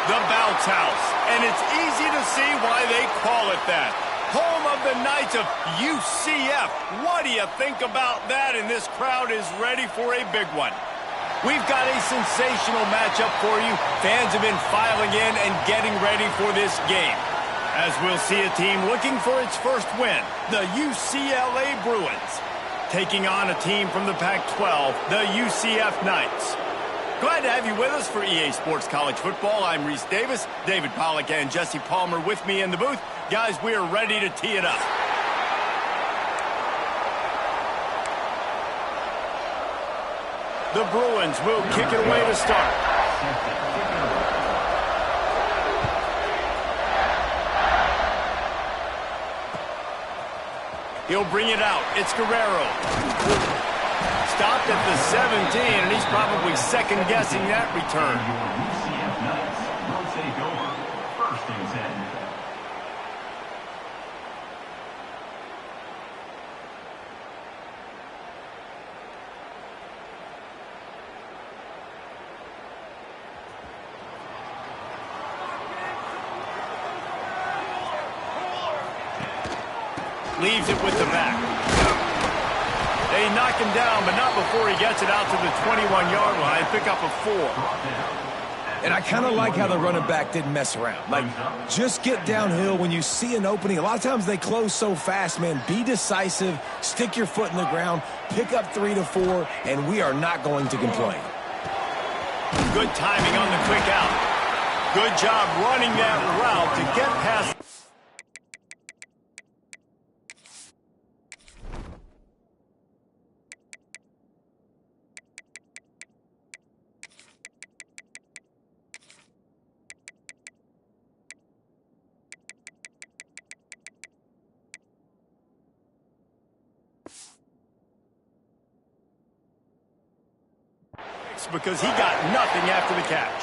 The Bounce House, and it's easy to see why they call it that. Home of the Knights of UCF. What do you think about that? And this crowd is ready for a big one. We've got a sensational matchup for you. Fans have been filing in and getting ready for this game, as we'll see a team looking for its first win, the UCLA Bruins, taking on a team from the Pac-12, the UCF Knights. Glad to have you with us for EA Sports College Football. I'm Reese Davis, David Pollack, and Jesse Palmer with me in the booth. Guys, we are ready to tee it up. The Bruins will kick it away to start. He'll bring it out. It's Guerrero. Stopped at the 17, and he's probably second-guessing that return. UCF Knights will take over first and 10. Leaves it with the back. They knock him down, but not before he gets it out to the 21-yard line. Pick up a 4. And I kind of like how the running back didn't mess around. Like, just get downhill when you see an opening. A lot of times they close so fast, man. Be decisive, stick your foot in the ground, pick up 3 to 4, and we are not going to complain. Good timing on the quick out. Good job running that route to get past. Because he got nothing after the catch.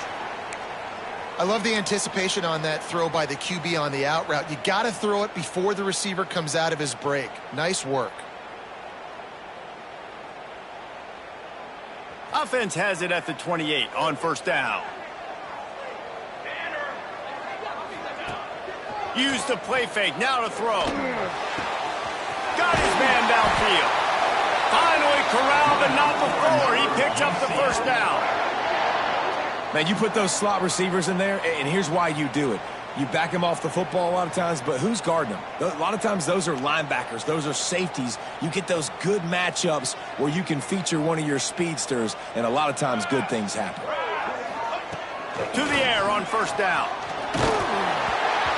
I love the anticipation on that throw by the QB on the out route. You got to throw it before the receiver comes out of his break. Nice work. Offense has it at the 28 on first down. Use the play fake. Now to throw. Got his man downfield. Finally corralled, but not before. He picks up the first down. Man, you put those slot receivers in there, and here's why you do it. You back them off the football a lot of times, but who's guarding them? A lot of times those are linebackers. Those are safeties. You get those good matchups where you can feature one of your speedsters, and a lot of times good things happen. To the air on first down.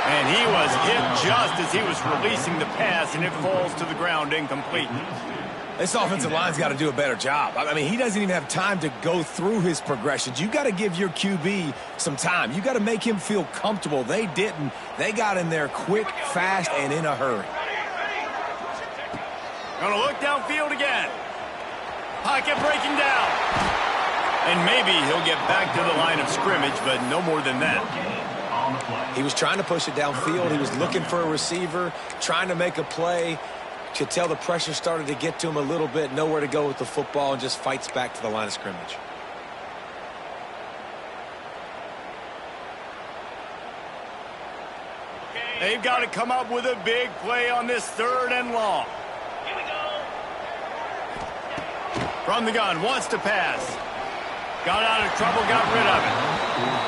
And he was hit just as he was releasing the pass, and it falls to the ground incomplete. This offensive line's got to do a better job. I mean, he doesn't even have time to go through his progressions. You got to give your QB some time. You got to make him feel comfortable. They didn't. They got in there quick, fast, and in a hurry. Gonna look downfield again. Pocket breaking down. And maybe he'll get back to the line of scrimmage, but no more than that. He was trying to push it downfield. He was looking for a receiver, trying to make a play. Could tell the pressure started to get to him a little bit, nowhere to go with the football, and just fights back to the line of scrimmage. They've got to come up with a big play on this 3rd and long. Here we go. From the gun, wants to pass. Got out of trouble, got rid of it.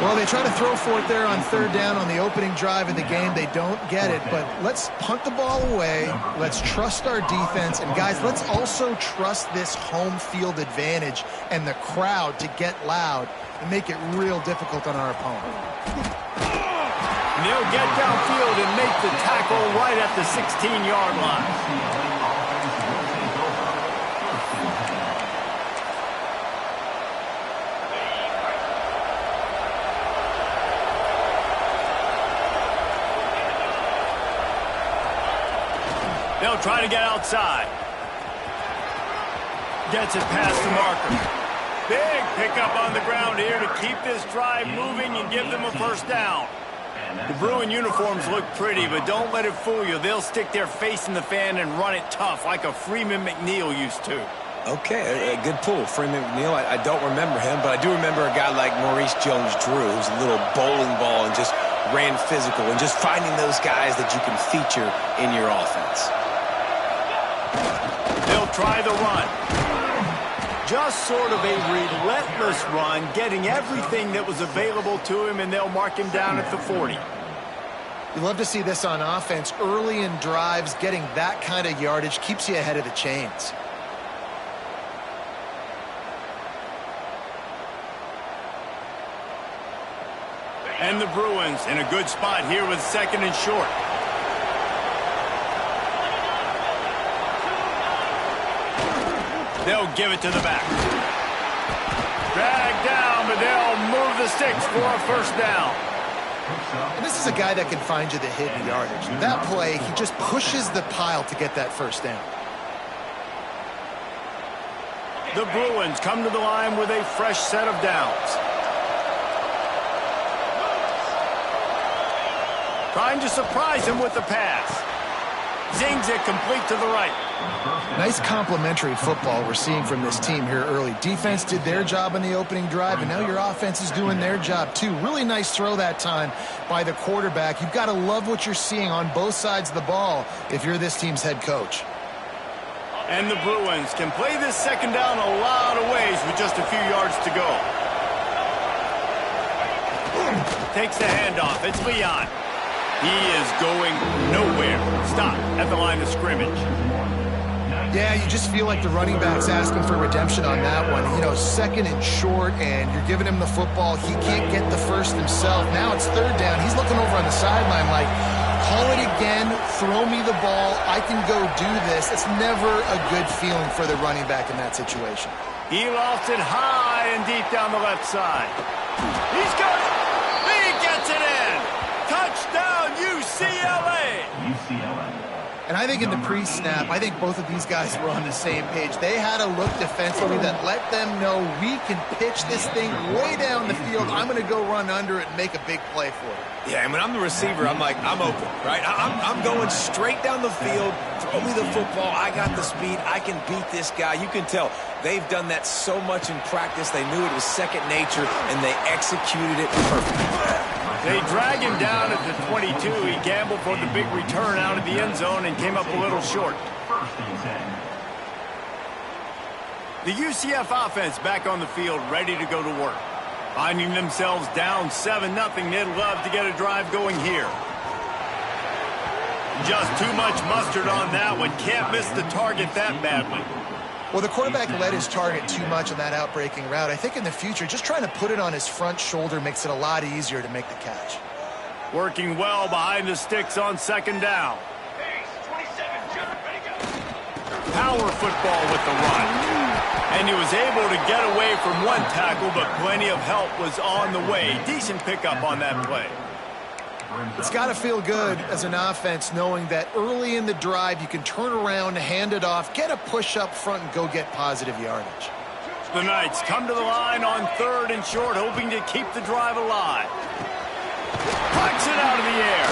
Well, they try to throw for it there on 3rd down on the opening drive of the game. They don't get it, but let's punt the ball away. Let's trust our defense. And, guys, let's also trust this home field advantage and the crowd to get loud and make it real difficult on our opponent. And they'll get downfield and make the tackle right at the 16-yard line. They'll try to get outside. Gets it past the marker. Big pickup on the ground here to keep this drive moving and give them a first down. The Bruin uniforms look pretty, but don't let it fool you. They'll stick their face in the fan and run it tough like a Freeman McNeil used to. Okay, a good pull. Freeman McNeil, I don't remember him, but I do remember a guy like Maurice Jones-Drew, who's a little bowling ball and just ran physical, and just finding those guys that you can feature in your offense. They'll try the run. Just sort of a relentless run, getting everything that was available to him, and they'll mark him down at the 40. You love to see this on offense. Early in drives, getting that kind of yardage keeps you ahead of the chains. And the Bruins in a good spot here with second and short. They'll give it to the back. Drag down, but they'll move the sticks for a first down. And this is a guy that can find you the hidden yardage. That play, he just pushes the pile to get that first down. The Bruins come to the line with a fresh set of downs. Trying to surprise him with the pass. Zings it complete to the right. Nice complementary football we're seeing from this team here early. Defense did their job in the opening drive, and now your offense is doing their job too. Really nice throw that time by the quarterback. You've got to love what you're seeing on both sides of the ball if you're this team's head coach. And the Bruins can play this second down a lot of ways with just a few yards to go. Takes the handoff. It's Leon. He is going nowhere. Stop at the line of scrimmage. Yeah, you just feel like the running back's asking for redemption on that one. You know, second and short, and you're giving him the football. He can't get the first himself. Now it's third down. He's looking over on the sideline like, call it again, throw me the ball, I can go do this. It's never a good feeling for the running back in that situation. He lost it high and deep down the left side. He's got it. He gets it in. Touchdown, UCLA. And I think in the pre-snap, I think both of these guys were on the same page. They had a look defensively that let them know we can pitch this thing way down the field. I'm going to go run under it and make a big play for it. Yeah, and when I'm the receiver, I'm like, I'm open, right? I'm going straight down the field. Throw me the football. I got the speed. I can beat this guy. You can tell they've done that so much in practice. They knew it was second nature, and they executed it perfectly. They drag him down at the 22. He gambled for the big return out of the end zone and came up a little short. The UCF offense back on the field, ready to go to work. Finding themselves down 7-0, they'd love to get a drive going here. Just too much mustard on that one. Can't miss the target that badly. Well, the quarterback led his target too much on that outbreaking route. I think in the future, just trying to put it on his front shoulder makes it a lot easier to make the catch. Working well behind the sticks on second down. Power football with the run. And he was able to get away from one tackle, but plenty of help was on the way. Decent pickup on that play. It's got to feel good as an offense knowing that early in the drive you can turn around, hand it off, get a push up front, and go get positive yardage. The Knights come to the line on third and short, hoping to keep the drive alive. Pucks it out of the air.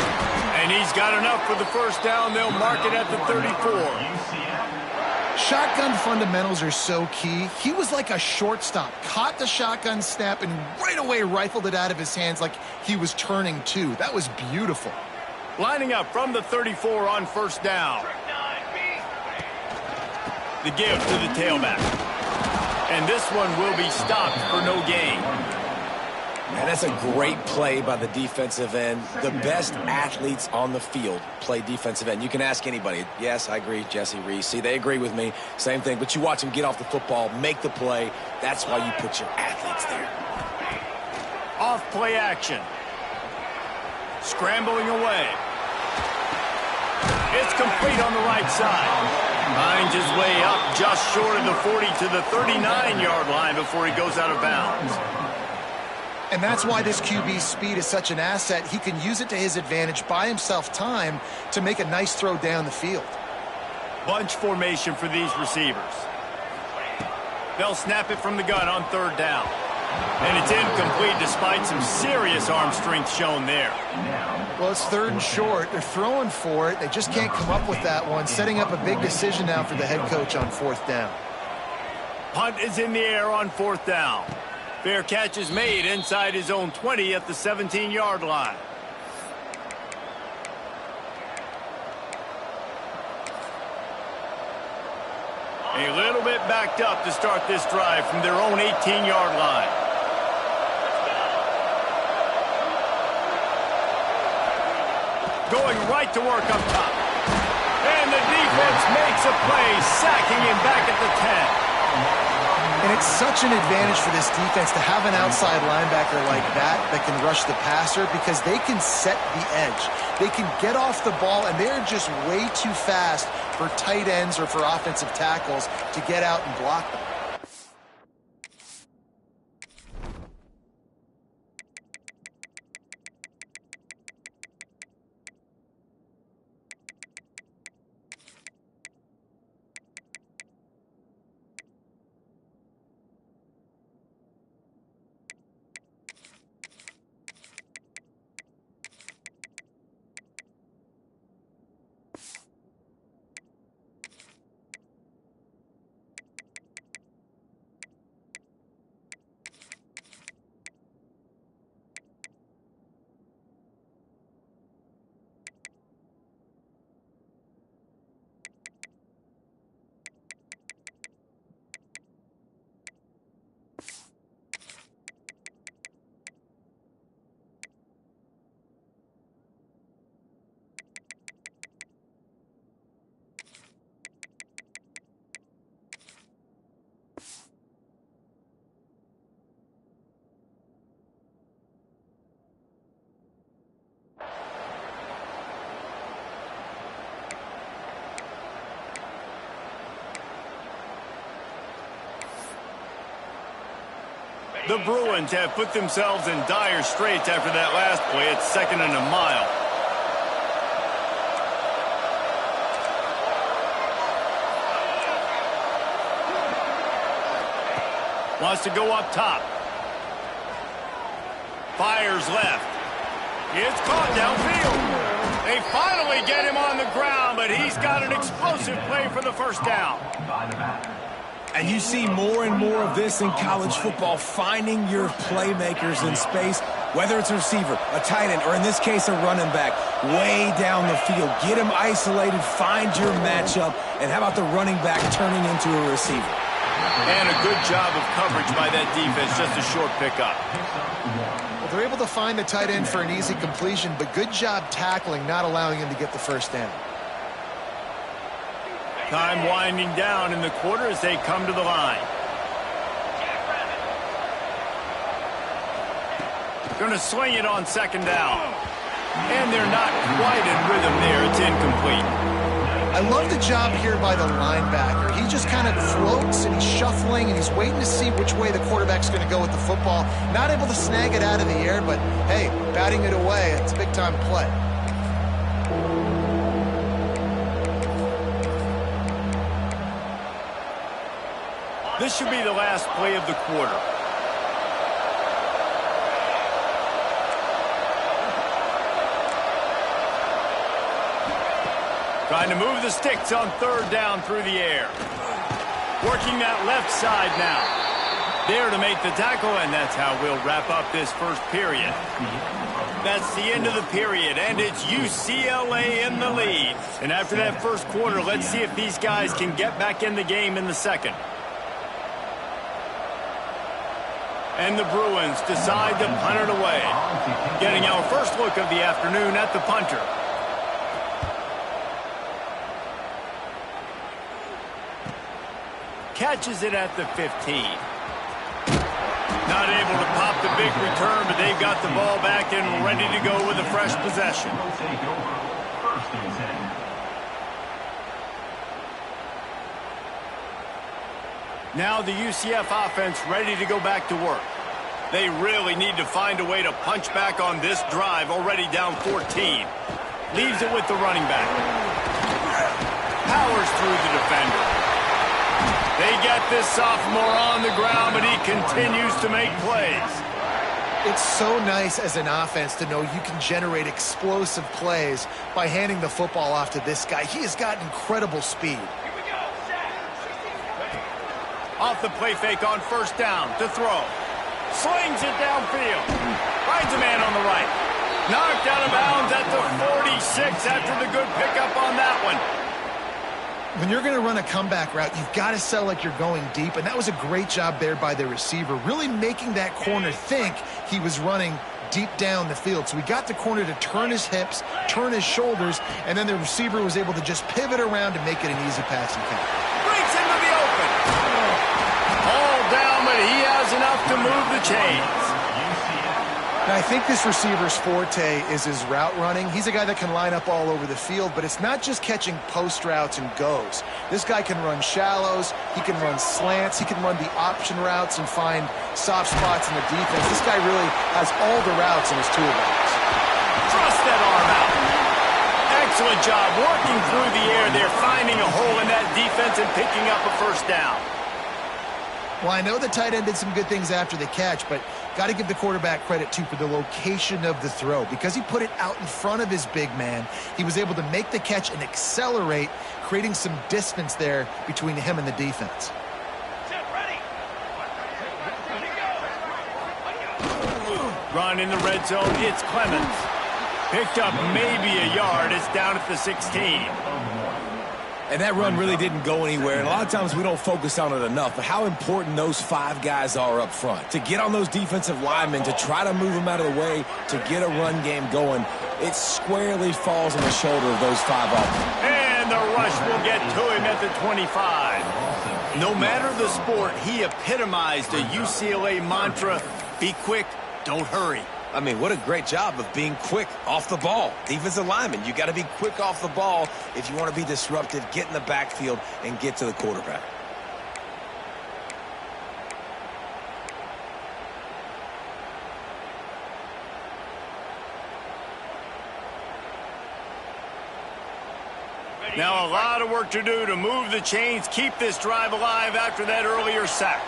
And he's got enough for the first down. They'll mark it at the 34. Shotgun fundamentals are so key. He was like a shortstop, caught the shotgun snap and right away rifled it out of his hands like he was turning two. That was beautiful. Lining up from the 34 on first down. The give to the tailback. And this one will be stopped for no gain. And that's a great play by the defensive end. The best athletes on the field play defensive end. You can ask anybody. Yes, I agree, Jesse Reese. See, they agree with me. Same thing. But you watch them get off the football, make the play. That's why you put your athletes there. Off play action. Scrambling away. It's complete on the right side. Finds his way up just short of the 40 to the 39-yard line before he goes out of bounds. And that's why this QB's speed is such an asset. He can use it to his advantage, buy himself time to make a nice throw down the field. Bunch formation for these receivers. They'll snap it from the gun on third down. And it's incomplete despite some serious arm strength shown there. Well, it's third and short. They're throwing for it. They just can't come up with that one, setting up a big decision now for the head coach on fourth down. Punt is in the air on 4th down. Fair catch is made inside his own 20 at the 17-yard line. A little bit backed up to start this drive from their own 18-yard line. Going right to work up top. And the defense makes a play, sacking him back at the 10. And it's such an advantage for this defense to have an outside linebacker like that can rush the passer because they can set the edge. They can get off the ball, and they're just way too fast for tight ends or for offensive tackles to get out and block them. The Bruins have put themselves in dire straits after that last play. It's 2nd and a mile. Wants to go up top. Fires left. It's caught downfield. They finally get him on the ground, but he's got an explosive play for the first down. And you see more and more of this in college football, finding your playmakers in space, whether it's a receiver, a tight end, or in this case, a running back, way down the field. Get them isolated, find your matchup, and how about the running back turning into a receiver? And a good job of coverage by that defense, just a short pickup. Well, they're able to find the tight end for an easy completion, but good job tackling, not allowing him to get the first down. Time winding down in the quarter as they come to the line. Going to swing it on 2nd down. And they're not quite in rhythm there. It's incomplete. I love the job here by the linebacker. He just kind of floats and he's shuffling and he's waiting to see which way the quarterback's going to go with the football. Not able to snag it out of the air, but hey, batting it away, it's a big-time play. This should be the last play of the quarter. Trying to move the sticks on 3rd down through the air. Working that left side now. There to make the tackle, and that's how we'll wrap up this first period. That's the end of the period, and it's UCLA in the lead. And after that first quarter, let's see if these guys can get back in the game in the second. And the Bruins decide to punt it away. Getting our first look of the afternoon at the punter. Catches it at the 15. Not able to pop the big return, but they've got the ball back and ready to go with a fresh possession. Now the UCF offense ready to go back to work. They really need to find a way to punch back on this drive, already down 14. Leaves it with the running back. Powers through the defender. They get this sophomore on the ground, but he continues to make plays. It's so nice as an offense to know you can generate explosive plays by handing the football off to this guy. He has got incredible speed. Off the play fake on first down to throw. Slings it downfield. Finds a man on the right. Knocked out of bounds at the 46 after the good pickup on that one. When you're going to run a comeback route, you've got to sell like you're going deep, and that was a great job there by the receiver, really making that corner think he was running deep down the field. So we got the corner to turn his hips, turn his shoulders, and then the receiver was able to just pivot around to make it an easy passing count. Breaks into the open. All down, but he has enough to move the chains. Now, I think this receiver's forte is his route running. He's a guy that can line up all over the field, but it's not just catching post routes and goes. This guy can run shallows, he can run slants, he can run the option routes and find soft spots in the defense. This guy really has all the routes in his toolbox. Thrust that arm out. Excellent job working through the air there, finding a hole in that defense and picking up a first down. Well, I know the tight end did some good things after the catch, but got to give the quarterback credit, too, for the location of the throw. Because he put it out in front of his big man, he was able to make the catch and accelerate, creating some distance there between him and the defense. Run in the red zone, it's Clemens. Picked up maybe a yard, it's down at the 16. And that run really didn't go anywhere. And a lot of times we don't focus on it enough. But how important those 5 guys are up front. To get on those defensive linemen, to try to move them out of the way, to get a run game going, it squarely falls on the shoulder of those 5 offenses. And the rush will get to him at the 25. No matter the sport, he epitomized a UCLA mantra, be quick, don't hurry. I mean, what a great job of being quick off the ball. Defensive lineman, you got to be quick off the ball if you want to be disruptive, get in the backfield, and get to the quarterback. Now a lot of work to do to move the chains, keep this drive alive after that earlier sack.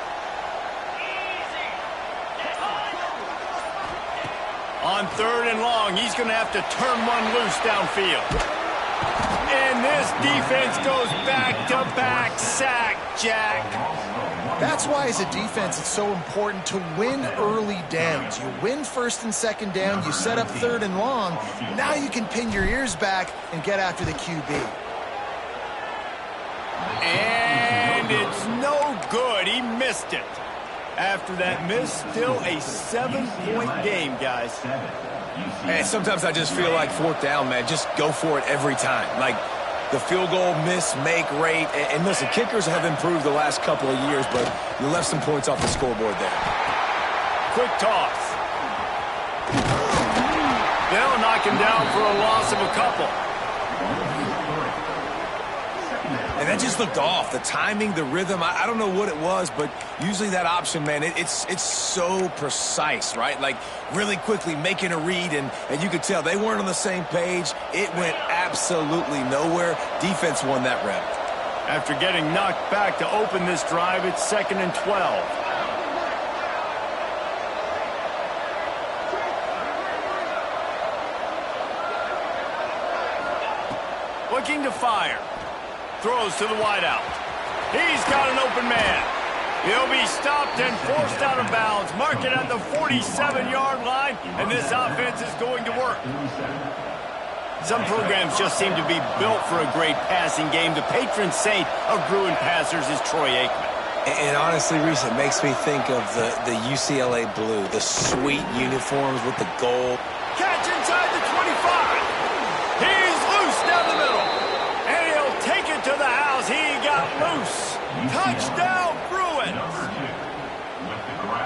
On 3rd and long, he's going to have to turn one loose downfield. And this defense goes back-to-back sack, Jack. That's why, as a defense, it's so important to win early downs. You win 1st and 2nd down, you set up 3rd and long. Now you can pin your ears back and get after the QB. And it's no good. He missed it. After that miss, still a 7-point game, guys. And sometimes I just feel like 4th down, man, just go for it every time. Like the field goal miss, make rate. And listen, kickers have improved the last couple of years, but you left some points off the scoreboard there. Quick toss. They'll knock him down for a loss of a couple. And that just looked off. The timing, the rhythm, I don't know what it was, but usually that option, man, it's so precise, right? Like really quickly making a read, and you could tell they weren't on the same page. It went absolutely nowhere. Defense won that rep. After getting knocked back to open this drive, it's 2nd and 12. Looking to fire. Throws to the wideout. He's got an open man. He'll be stopped and forced out of bounds. Mark it at the 47-yard line, and this offense is going to work. Some programs just seem to be built for a great passing game. The patron saint of ruined passers is Troy Aikman. And honestly, Reese, it makes me think of the UCLA blue, the sweet uniforms with the gold. Catch inside the 25. He's loose down the middle. And he'll take it to the house. He got loose. Touchdown, Bruins.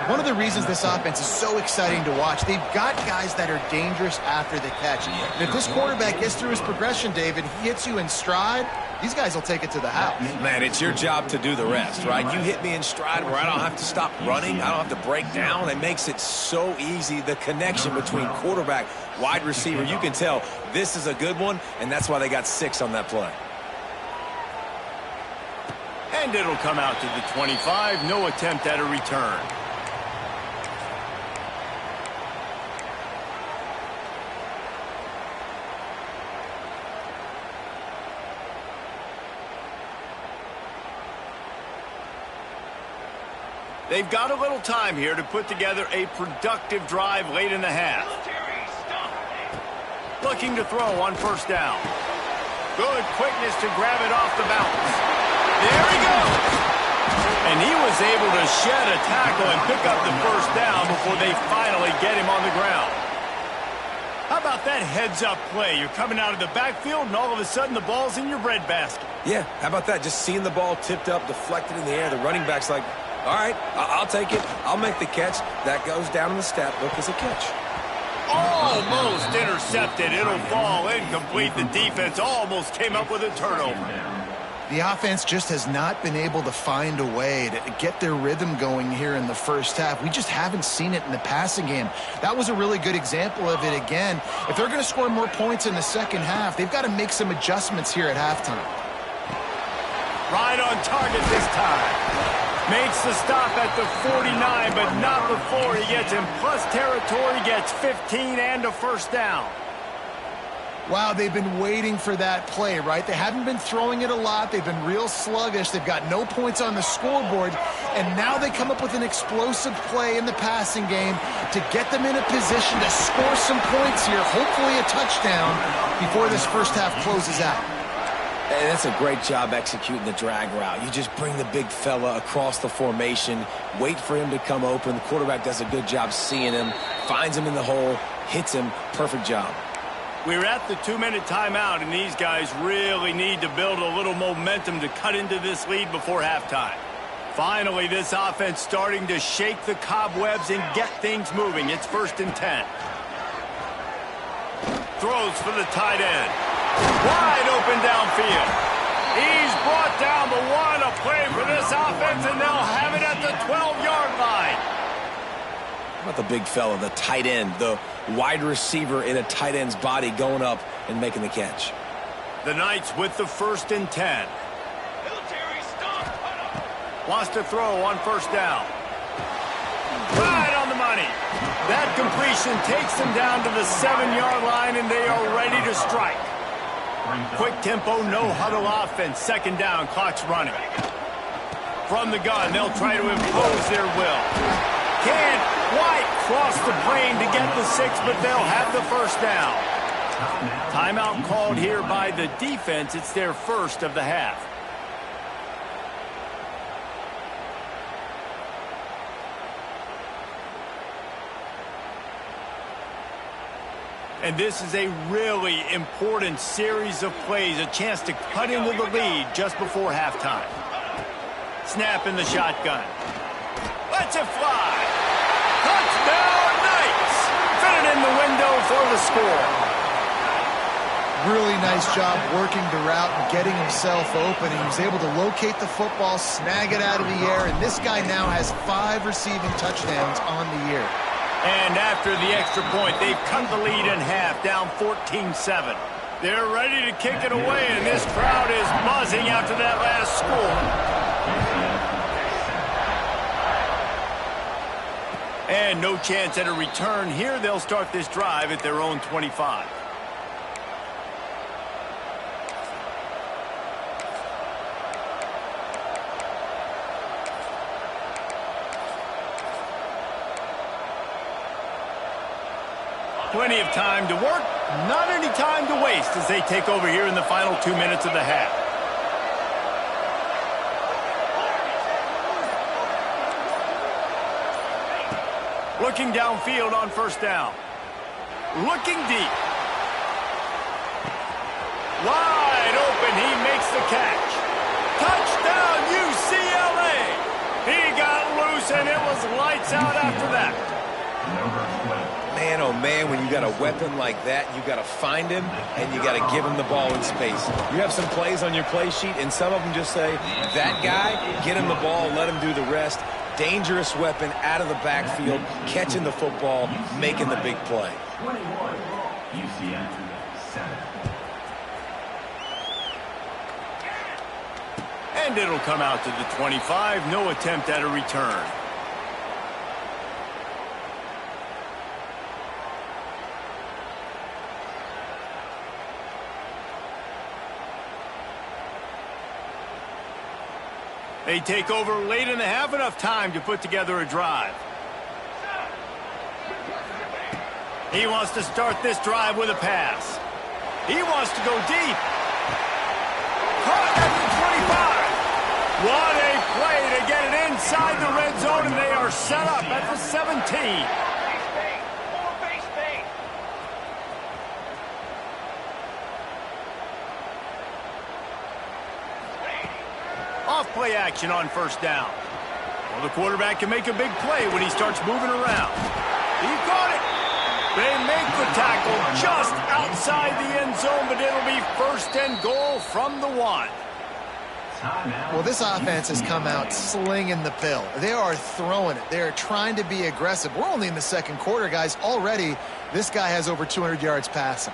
One of the reasons this offense is so exciting to watch, they've got guys that are dangerous after the catch. And if this quarterback gets through his progression, David, he hits you in stride, these guys will take it to the house. Man, it's your job to do the rest, right? You hit me in stride where I don't have to stop running. I don't have to break down. It makes it so easy. The connection between quarterback, wide receiver, you can tell this is a good one, and that's why they got 6 on that play. And it'll come out to the 25. No attempt at a return. They've got a little time here to put together a productive drive late in the half. Looking to throw on first down. Good quickness to grab it off the bounce. There he goes. And he was able to shed a tackle and pick up the first down before they finally get him on the ground. How about that heads-up play? You're coming out of the backfield, and all of a sudden the ball's in your breadbasket. Yeah, how about that? Just seeing the ball tipped up, deflected in the air. The running back's like, all right, I'll take it. I'll make the catch. That goes down in the stat book as a catch. Almost intercepted. It'll fall incomplete. The defense almost came up with a turnover. The offense just has not been able to find a way to get their rhythm going here in the first half. We just haven't seen it in the passing game. That was a really good example of it again. If they're going to score more points in the second half, they've got to make some adjustments here at halftime. Right on target this time. Makes the stop at the 49, but not before he gets in plus territory, gets 15 and a first down. Wow, they've been waiting for that play, right? They haven't been throwing it a lot. They've been real sluggish. They've got no points on the scoreboard, and now they come up with an explosive play in the passing game to get them in a position to score some points here, hopefully a touchdown, before this first half closes out. And that's a great job executing the drag route. You just bring the big fella across the formation, wait for him to come open. The quarterback does a good job seeing him, finds him in the hole, hits him. Perfect job. We're at the 2-minute timeout, and these guys really need to build a little momentum to cut into this lead before halftime. Finally, this offense starting to shake the cobwebs and get things moving. It's 1st and 10. Throws for the tight end. Wide open downfield. He's brought down, but what a play for this offense, and they'll have it at the 12-yard line. How about the big fella, the tight end, the wide receiver in a tight end's body going up and making the catch? The Knights with the 1st and 10. Wants to throw on first down. Right on the money. That completion takes them down to the 7-yard line, and they are ready to strike. Quick tempo, no huddle offense. 2nd down, clock's running. From the gun, they'll try to impose their will. Can't quite cross the plane to get the 6, but they'll have the first down. Timeout called here by the defense. It's their first of the half. And this is a really important series of plays, a chance to cut into the lead just before halftime. Snap in the shotgun. Lets it fly. Touchdown, Knights! Fit it in the window for the score. Really nice job working the route and getting himself open. He was able to locate the football, snag it out of the air, and this guy now has 5 receiving touchdowns on the year. And after the extra point, they've cut the lead in half, down 14-7. They're ready to kick it away, and this crowd is buzzing after that last score. And no chance at a return here. They'll start this drive at their own 25. Plenty of time to work, not any time to waste as they take over here in the final 2 minutes of the half. Looking downfield on first down. Looking deep. Wide open, he makes the catch. Touchdown, UCLA! He got loose, and it was lights out after that. Man, oh man, when you got a weapon like that, you got to find him and you got to give him the ball in space. You have some plays on your play sheet, and some of them just say, that guy, get him the ball, let him do the rest. Dangerous weapon out of the backfield, catching the football, making the big play. 21, UCF 7. And it'll come out to the 25. No attempt at a return. They take over late in the half, enough time to put together a drive. He wants to start this drive with a pass. He wants to go deep. Caught at the 25. What a play to get it inside the red zone, and they are set up at the 17. Off-play action on first down. Well, the quarterback can make a big play when he starts moving around. He caught it. They make the tackle just outside the end zone, but it'll be first and goal from the 1. Well, this offense has come out slinging the pill. They are throwing it. They are trying to be aggressive. We're only in the second quarter, guys. Already, this guy has over 200 yards passing.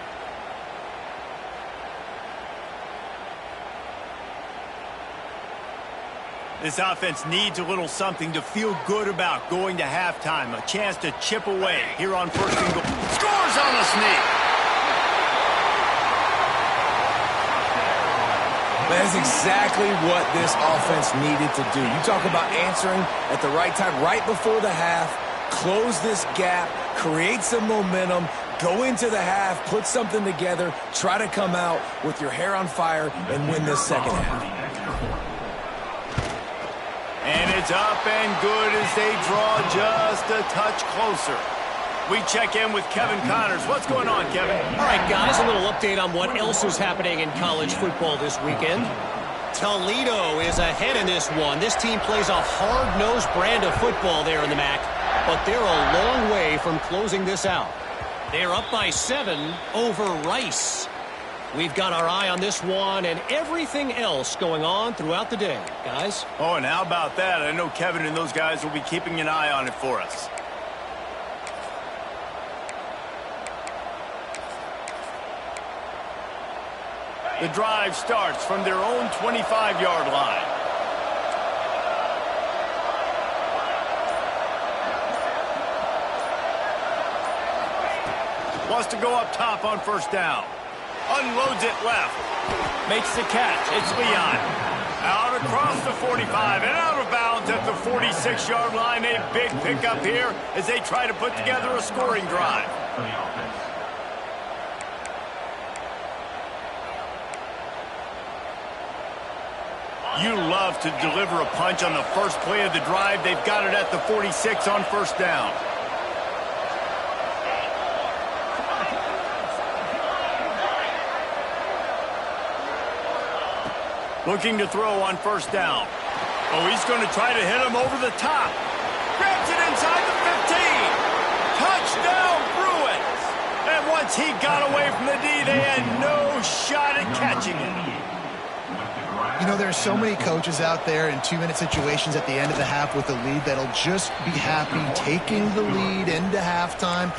This offense needs a little something to feel good about going to halftime. A chance to chip away here on first and goal. Scores on the sneak. That's exactly what this offense needed to do. You talk about answering at the right time, right before the half, close this gap, create some momentum, go into the half, put something together, try to come out with your hair on fire and win this second half. And it's up and good as they draw just a touch closer. We check in with Kevin Connors. What's going on, Kevin? All right, guys, a little update on what else is happening in college football this weekend. Toledo is ahead in this one. This team plays a hard-nosed brand of football there in the MAC, but they're a long way from closing this out. They're up by 7 over Rice. We've got our eye on this one and everything else going on throughout the day, guys. Oh, and how about that? I know Kevin and those guys will be keeping an eye on it for us. The drive starts from their own 25-yard line. Wants to go up top on first down. Unloads it left. Makes the catch. It's Leon. Out across the 45 and out of bounds at the 46-yard line. A big pickup here as they try to put together a scoring drive. You love to deliver a punch on the first play of the drive. They've got it at the 46 on first down. Looking to throw on first down. Oh, he's going to try to hit him over the top. Grabs it inside the 15. Touchdown, Bruins. And once he got away from the D, they had no shot at catching him. You know, there are so many coaches out there in 2-minute situations at the end of the half with a lead that'll just be happy taking the lead into halftime.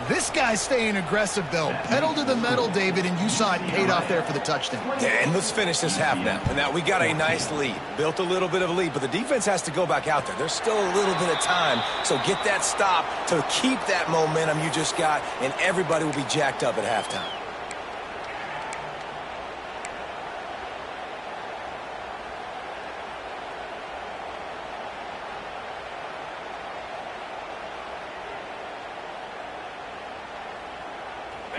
This guy's staying aggressive, though. Pedal to the metal, David, and you saw it paid off there for the touchdown. Yeah, and let's finish this half now. And now we got a nice lead. Built a little bit of a lead, but the defense has to go back out there. There's still a little bit of time, so get that stop to keep that momentum you just got, and everybody will be jacked up at halftime.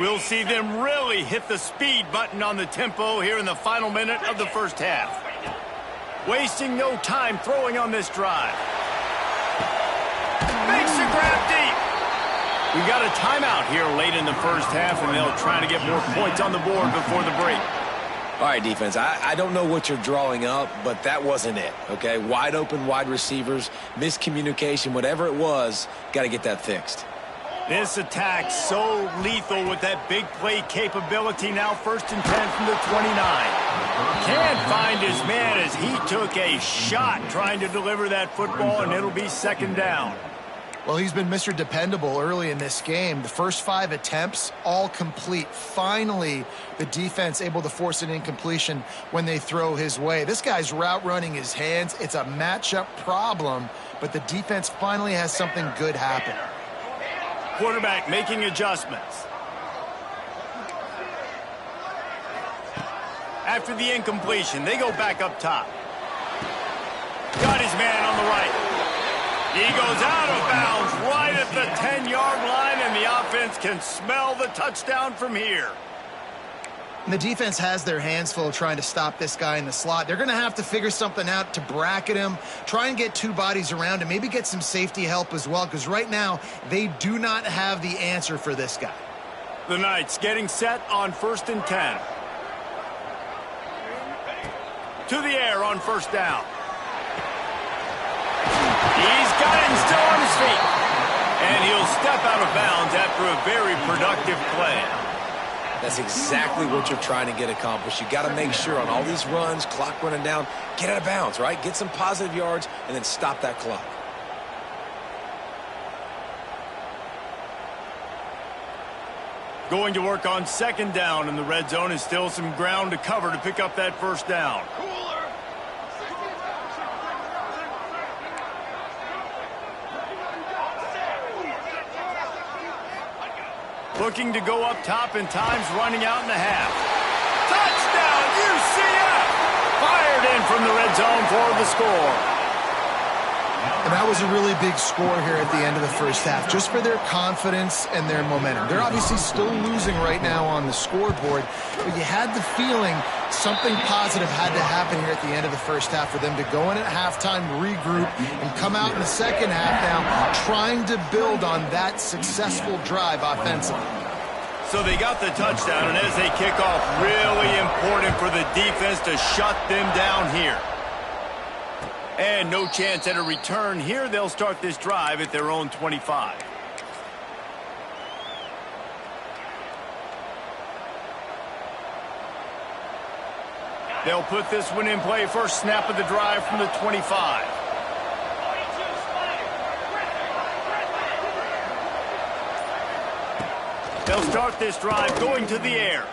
We'll see them really hit the speed button on the tempo here in the final minute of the first half. Wasting no time throwing on this drive. Makes the grab deep. We've got a timeout here late in the first half, and they'll try to get more points on the board before the break. All right, defense, I don't know what you're drawing up, but that wasn't it, okay? Wide open wide receivers, miscommunication, whatever it was, got to get that fixed. This attack so lethal with that big play capability. Now 1st and 10 from the 29. Can't find his man as he took a shot trying to deliver that football, and it'll be second down. Well, he's been Mr. Dependable early in this game. The first 5 attempts, all complete. Finally, the defense able to force an incompletion when they throw his way. This guy's route running his hands. It's a matchup problem, but the defense finally has something good happen. Quarterback making adjustments. After the incompletion, they go back up top. He goes out of bounds right at the 10-yard line, and the offense can smell the touchdown from here. And the defense has their hands full trying to stop this guy in the slot. They're going to have to figure something out to bracket him, try and get two bodies around him, maybe get some safety help as well, because right now they do not have the answer for this guy. The Knights getting set on 1st and 10. To the air on 1st down. He's got it and still on his feet. And he'll step out of bounds after a very productive play. That's exactly what you're trying to get accomplished. You got to make sure on all these runs, clock running down, get out of bounds, right? Get some positive yards and then stop that clock. Going to work on 2nd down, and the red zone is still some ground to cover to pick up that 1st down. Looking to go up top, and time's running out in the half. Touchdown, UCF! Fired in from the red zone for the score. And that was a really big score here at the end of the first half, just for their confidence and their momentum. They're obviously still losing right now on the scoreboard, but you had the feeling something positive had to happen here at the end of the first half for them to go in at halftime, regroup, and come out in the second half now trying to build on that successful drive offensively. So they got the touchdown, and as they kick off, really important for the defense to shut them down here. And no chance at a return here. They'll start this drive at their own 25. They'll put this one in play. First snap of the drive from the 25. They'll start this drive going to the air.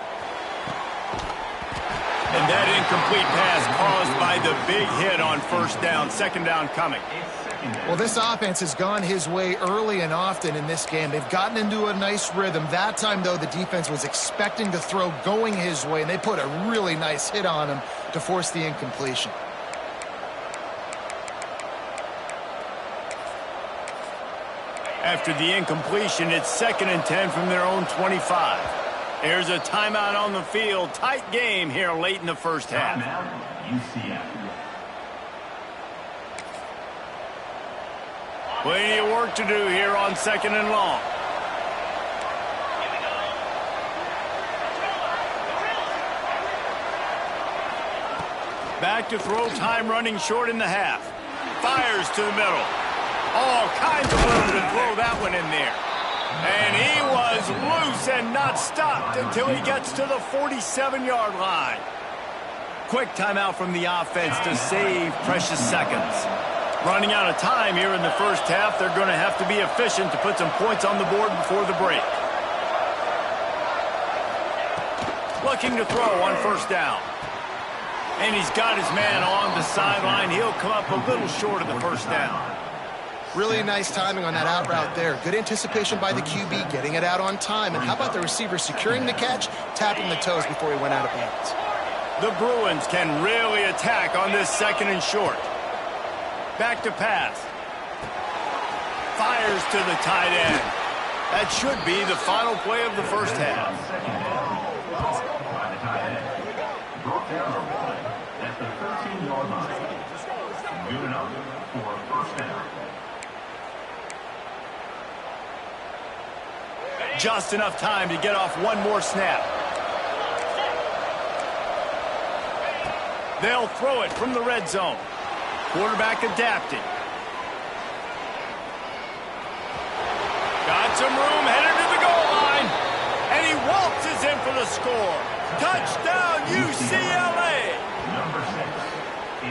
And that incomplete pass caused by the big hit on 1st down. 2nd down coming. Well, this offense has gone his way early and often in this game. They've gotten into a nice rhythm. That time, though, the defense was expecting the throw going his way, and they put a really nice hit on him to force the incompletion. After the incompletion, it's 2nd and 10 from their own 25. There's a timeout on the field. Tight game here late in the first half. Plenty of work to do here on 2nd and long. Back to throw, time running short in the half. Fires to the middle. All kinds of room to throw that one in there. And he was loose and not stopped until he gets to the 47-yard line. Quick timeout from the offense to save precious seconds. Running out of time here in the first half. They're going to have to be efficient to put some points on the board before the break. Looking to throw on 1st down. And he's got his man on the sideline. He'll come up a little short of the 1st down. Really nice timing on that out route there. Good anticipation by the QB, getting it out on time. And how about the receiver securing the catch, tapping the toes before he went out of bounds? The Bruins can really attack on this 2nd and short. Back to pass. Fires to the tight end. That should be the final play of the first half. At the 13-yard line. Good enough for a 1st down. Just enough time to get off one more snap. They'll throw it from the red zone. Quarterback adapting. Got some room, headed to the goal line. And he waltzes in for the score. Touchdown, UCLA!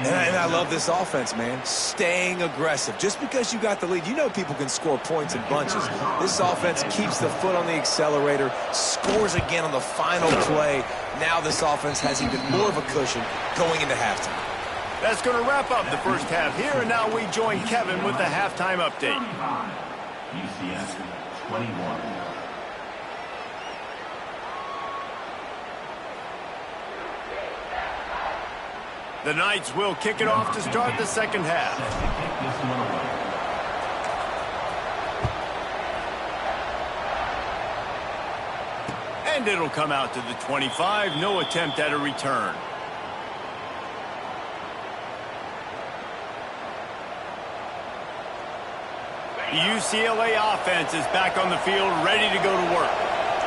And I love this offense, man. Staying aggressive. Just because you got the lead, you know people can score points in bunches. This offense keeps the foot on the accelerator, scores again on the final play. Now this offense has even more of a cushion going into halftime. That's going to wrap up the first half here, and now we join Kevin with the halftime update. UCF 21. The Knights will kick it off to start the second half. And it'll come out to the 25. No attempt at a return. The UCLA offense is back on the field, ready to go to work.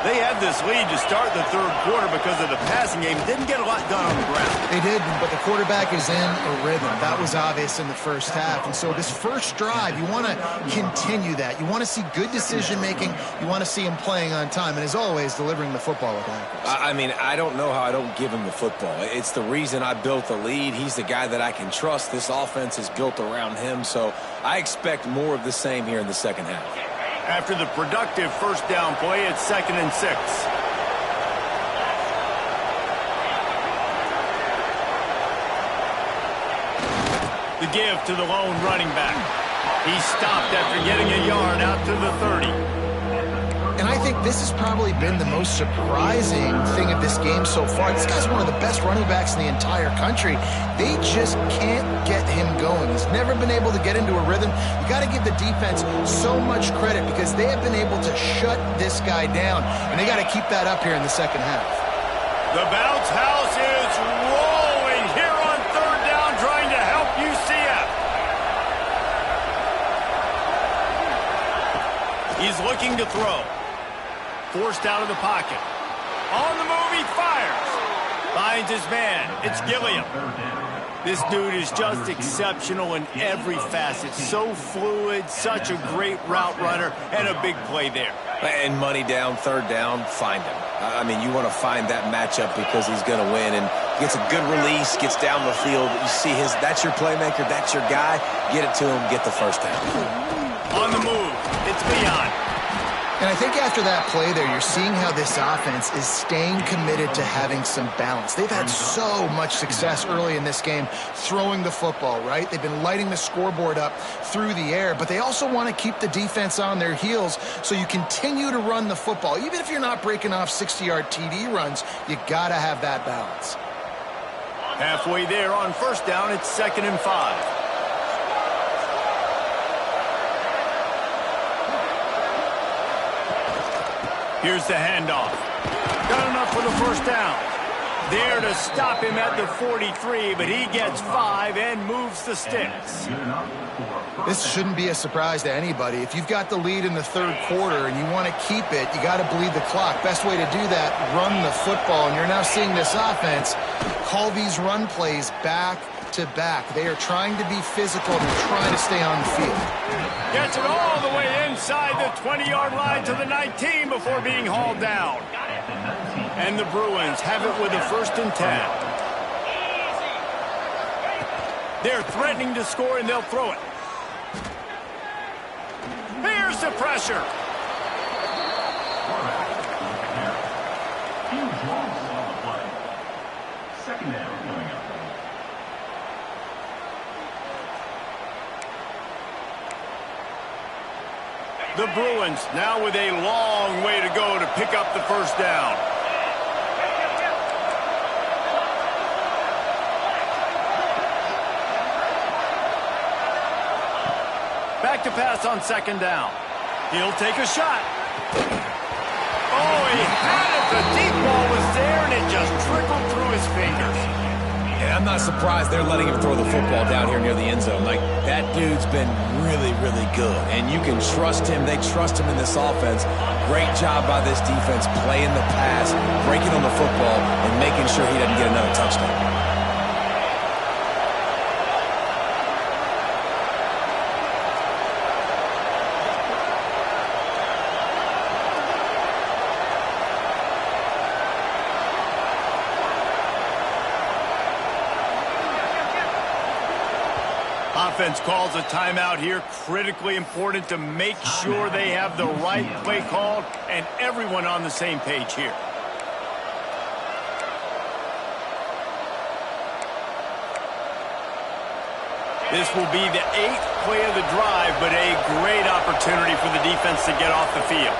They had this lead to start the third quarter because of the passing game. Didn't get a lot done on the ground. They didn't, but the quarterback is in a rhythm. That was obvious in the first half. And so this first drive, you want to continue that. You want to see good decision-making. You want to see him playing on time. And as always, delivering the football with accuracy. I mean, I don't know how I don't give him the football. It's the reason I built the lead. He's the guy that I can trust. This offense is built around him. So I expect more of the same here in the second half. After the productive first down play, it's 2nd and 6. The give to the lone running back. He stopped after getting a yard out to the 30. And I think this has probably been the most surprising thing of this game so far. This guy's one of the best running backs in the entire country. They just can't get him going. He's never been able to get into a rhythm. You got to give the defense so much credit because they have been able to shut this guy down. And they got to keep that up here in the second half. The bounce house is rolling here on third down, trying to help UCF. He's looking to throw. Forced out of the pocket. On the move, he fires. Finds his man. It's Gilliam. This dude is just exceptional in every facet. So fluid, such a great route runner, and a big play there. And money down, third down, find him. I mean, you want to find that matchup because he's going to win. And gets a good release, gets down the field. You see that's your playmaker, that's your guy. Get it to him, get the first down. On the move, it's Leon. And I think after that play there, you're seeing how this offense is staying committed to having some balance. They've had so much success early in this game throwing the football, right? They've been lighting the scoreboard up through the air, but they also want to keep the defense on their heels so you continue to run the football. Even if you're not breaking off 60-yard TD runs, you got to have that balance. Halfway there on first down, it's 2nd and 5. Here's the handoff. Got enough for the first down. There to stop him at the 43, but he gets 5 and moves the sticks. This shouldn't be a surprise to anybody. If you've got the lead in the third quarter and you want to keep it, you got to bleed the clock. Best way to do that, run the football. And you're now seeing this offense call these run plays back to back. They are trying to be physical. They're trying to stay on the field. Gets it all the way inside the 20-yard line to the 19 before being hauled down. And the Bruins have it with a 1st and 10. They're threatening to score, and they'll throw it. Here's the pressure. Huge loss on the play. Second down coming up. The Bruins now with a long way to go to pick up the first down. Back to pass on 2nd down. He'll take a shot. Oh, he had it. The deep ball was there, and it just trickled through his fingers. And I'm not surprised they're letting him throw the football down here near the end zone. Like, that dude's been really, really good. And you can trust him. They trust him in this offense. Great job by this defense playing the pass, breaking on the football, and making sure he doesn't get another touchdown. Offense calls a timeout here. Critically important to make sure they have the right play called and everyone on the same page here. This will be the 8th play of the drive, but a great opportunity for the defense to get off the field.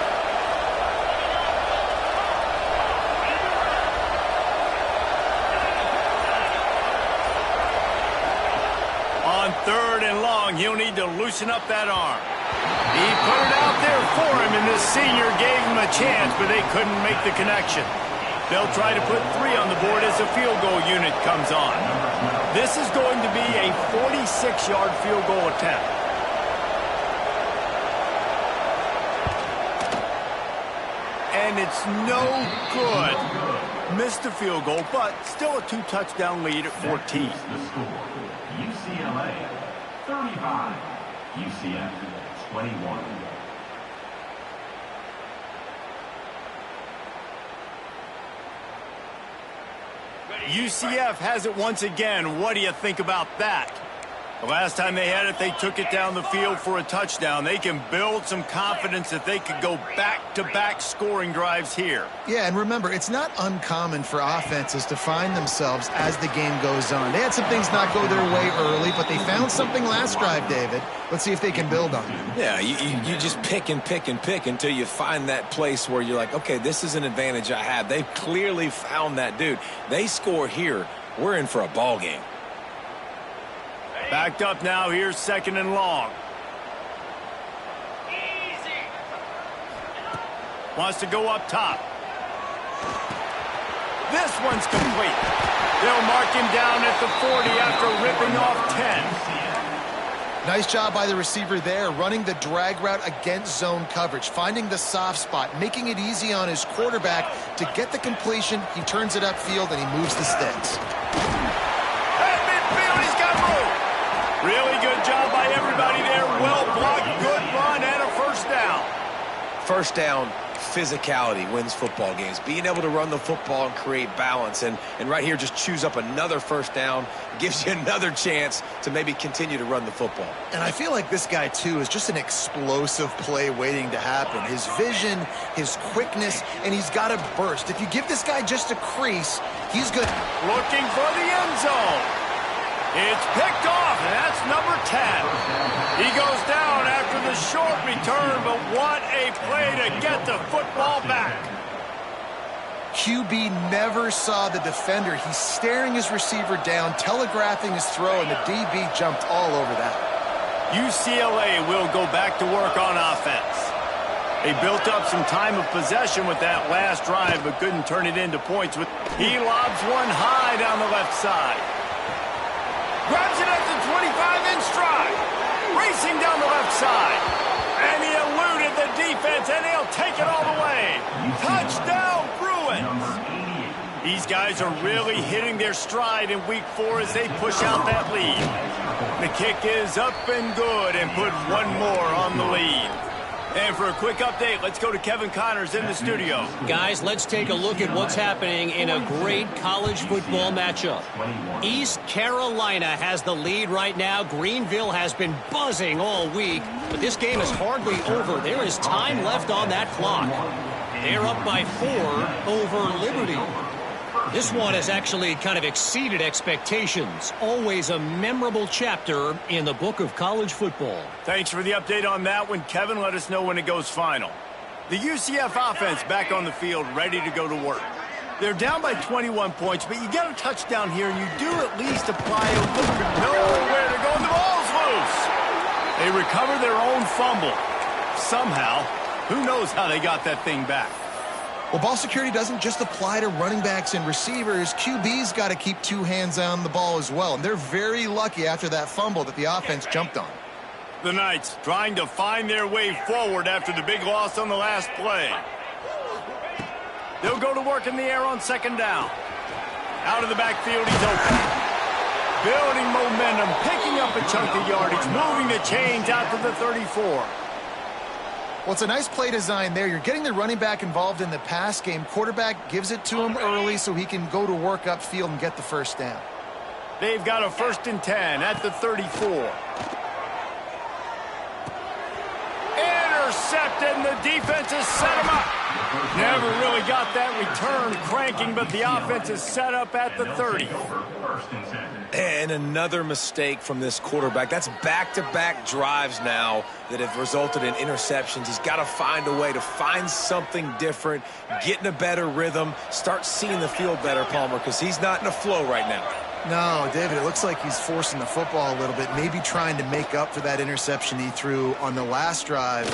Third and long, he'll need to loosen up that arm. He put it out there for him, and this senior gave them a chance, but they couldn't make the connection. They'll try to put 3 on the board as the field goal unit comes on. This is going to be a 46-yard field goal attempt. And it's no good. Missed the field goal, but still a 2-touchdown lead at 14. The score, UCLA 35, UCF 21. UCF has it once again. What do you think about that? The last time they had it, they took it down the field for a touchdown. They can build some confidence that they could go back-to-back scoring drives here. Yeah, and remember, it's not uncommon for offenses to find themselves as the game goes on. They had some things not go their way early, but they found something last drive, David. Let's see if they can build on it. Yeah, you just pick and pick and pick until you find that place where you're like, okay, this is an advantage I have. They've clearly found that dude. They score here, we're in for a ball game. Backed up now. Here's 2nd and long. Easy. Wants to go up top. This one's complete. They'll mark him down at the 40 after ripping off 10. Nice job by the receiver there, running the drag route against zone coverage, finding the soft spot, making it easy on his quarterback to get the completion. He turns it upfield, and he moves the sticks. At midfield, he's got room. Really good job by everybody there. Well blocked, good run, and a first down. First down, physicality wins football games. Being able to run the football and create balance. And right here, just choose up another first down. Gives you another chance to maybe continue to run the football. And I feel like this guy, too, is just an explosive play waiting to happen. His vision, his quickness, and he's got a burst. If you give this guy just a crease, he's good. Looking for the end zone. It's picked off, and that's number 10. He goes down after the short return, but what a play to get the football back. QB never saw the defender. He's staring his receiver down, telegraphing his throw, and the DB jumped all over that. UCLA will go back to work on offense. They built up some time of possession with that last drive, but couldn't turn it into points. He lobs one high down the left side. Grabs it at the 25 in stride. Racing down the left side. And he eluded the defense, and he'll take it all the way. Touchdown, Bruins. These guys are really hitting their stride in week 4 as they push out that lead. The kick is up and good, and put one more on the lead. And for a quick update, let's go to Kevin Connors in the studio. Guys, let's take a look at what's happening in a great college football matchup. East Carolina has the lead right now. Greenville has been buzzing all week, but this game is hardly over. There is time left on that clock. They're up by 4 over Liberty. This one has actually kind of exceeded expectations. Always a memorable chapter in the book of college football. Thanks for the update on that one, Kevin. Let us know when it goes final. The UCF offense back on the field, ready to go to work. They're down by 21 points, but you get a touchdown here, and you do at least apply a little bit. Nowhere to go, and the ball's loose. They recover their own fumble. Somehow, who knows how they got that thing back. Well, ball security doesn't just apply to running backs and receivers. QB's got to keep 2 hands on the ball as well. And they're very lucky after that fumble that the offense jumped on. The Knights trying to find their way forward after the big loss on the last play. They'll go to work in the air on 2nd down. Out of the backfield, he's open. Building momentum, picking up a chunk of yardage, moving the chains out to the 34. Well, it's a nice play design there. You're getting the running back involved in the pass game. Quarterback gives it to him early so he can go to work upfield and get the first down. They've got a 1st and 10 at the 34. Intercepted, and the defense has set him up. Never really got that return cranking, but the offense is set up at the 30. And another mistake from this quarterback. That's back-to-back drives now that have resulted in interceptions. He's got to find a way to find something different, get in a better rhythm, start seeing the field better, Palmer, because he's not in a flow right now. No, David, it looks like he's forcing the football a little bit, maybe trying to make up for that interception he threw on the last drive.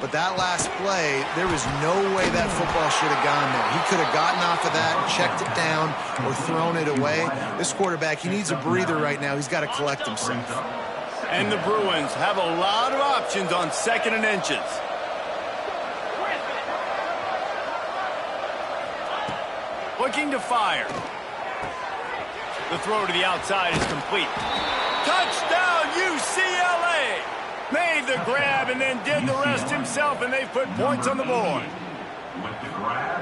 But that last play, there was no way that football should have gone there. He could have gotten off of that, checked it down, or thrown it away. This quarterback, he needs a breather right now. He's got to collect himself. And the Bruins have a lot of options on 2nd and inches. Looking to fire. The throw to the outside is complete. Touchdown, UCLA! Made the grab and then did the rest himself, and they've put points on the board.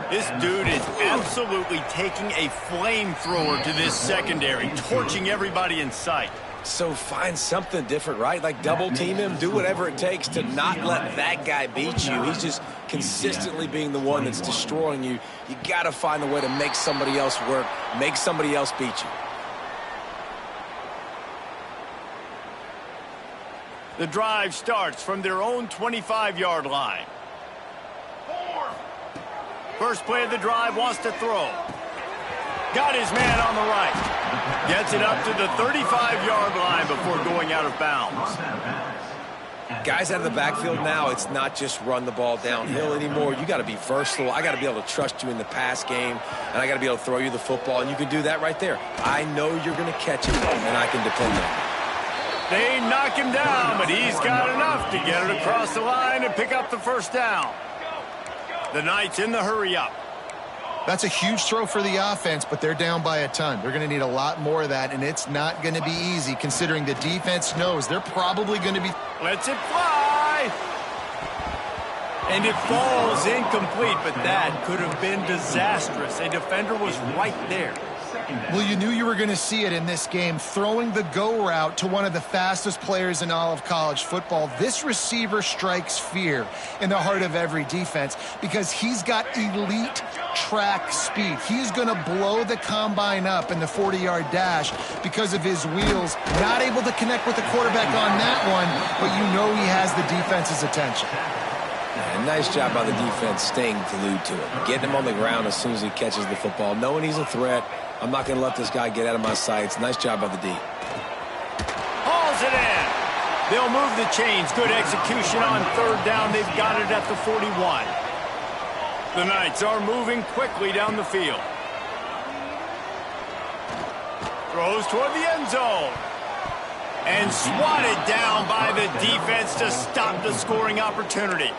This dude is absolutely taking a flamethrower to this secondary, torching everybody in sight. So find something different, right? Like double team him, do whatever it takes to not let that guy beat you. He's just consistently being the one that's destroying you. You got to find a way to make somebody else work, make somebody else beat you. The drive starts from their own 25-yard line. First play of the drive, wants to throw. Got his man on the right. Gets it up to the 35-yard line before going out of bounds. Guys out of the backfield now, it's not just run the ball downhill anymore. You got to be versatile. I got to be able to trust you in the pass game, and I got to be able to throw you the football, and you can do that right there. I know you're going to catch it, and I can depend on it. They knock him down, but he's got enough to get it across the line and pick up the first down. The Knights in the hurry-up. That's a huge throw for the offense, but they're down by a ton. They're going to need a lot more of that, and it's not going to be easy considering the defense knows they're probably going to be... Lets it fly. And it falls incomplete, but that could have been disastrous. A defender was right there. Well, you knew you were going to see it in this game, throwing the go route to one of the fastest players in all of college football. This receiver strikes fear in the heart of every defense because he's got elite track speed. He's going to blow the combine up in the 40-yard dash because of his wheels. Not able to connect with the quarterback on that one, but you know he has the defense's attention. Yeah, nice job by the defense staying glued to him, getting him on the ground as soon as he catches the football, knowing he's a threat. I'm not going to let this guy get out of my sights. Nice job by the D. Hauls it in. They'll move the chains. Good execution on third down. They've got it at the 41. The Knights are moving quickly down the field. Throws toward the end zone. And swatted down by the defense to stop the scoring opportunity.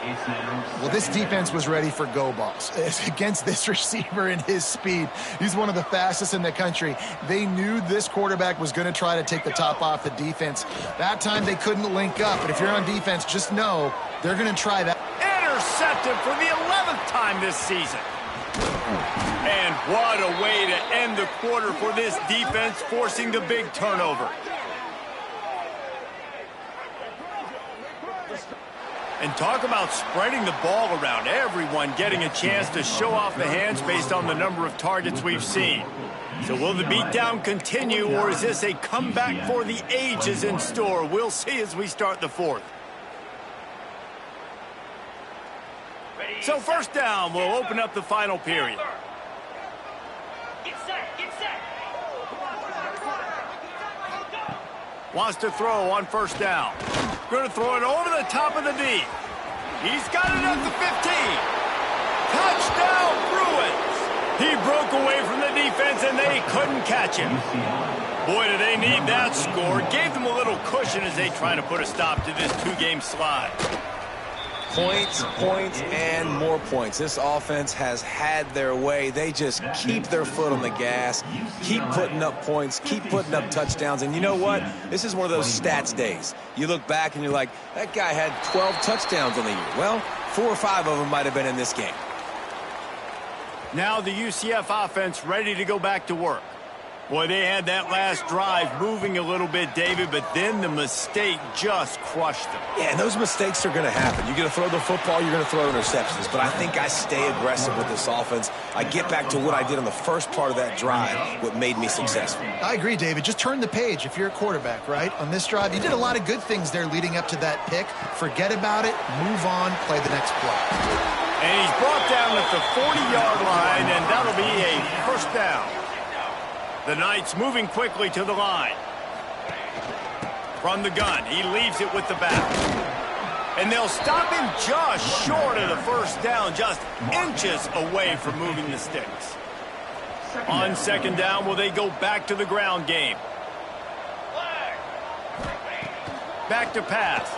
Well, this defense was ready for go balls against this receiver and his speed. He's one of the fastest in the country. They knew this quarterback was going to try to take the top off the defense. That time they couldn't link up, but if you're on defense, just know they're going to try that. Intercepted for the 11th time this season. And what a way to end the quarter for this defense, forcing the big turnover. And talk about spreading the ball around. Everyone getting a chance to show off the hands based on the number of targets we've seen. So will the beatdown continue, or is this a comeback for the ages in store? We'll see as we start the fourth. So first down, we'll open up the final period. Wants to throw on first down. Going to throw it over the top of the D. He's got it at the 15. Touchdown, Bruins. He broke away from the defense, and they couldn't catch him. Boy, do they need that score. Gave them a little cushion as they try to put a stop to this two-game slide. Points, points, and more points. This offense has had their way. They just keep their foot on the gas, keep putting up points, keep putting up touchdowns. And you know what? This is one of those stats days. You look back and you're like, that guy had 12 touchdowns on the year. Well, 4 or 5 of them might have been in this game. Now the UCF offense ready to go back to work. Boy, they had that last drive moving a little bit, David, but then the mistake just crushed them. Yeah, and those mistakes are going to happen. You're going to throw the football, you're going to throw interceptions, but I think I stay aggressive with this offense. I get back to what I did on the first part of that drive, what made me successful. I agree, David. Just turn the page if you're a quarterback, right? On this drive, you did a lot of good things there leading up to that pick. Forget about it, move on, play the next play. And he's brought down at the 40-yard line, and that'll be a first down. The Knights moving quickly to the line. From the gun, he leaves it with the back. And they'll stop him just short of the first down, just inches away from moving the sticks. On second down, will they go back to the ground game? Back to pass.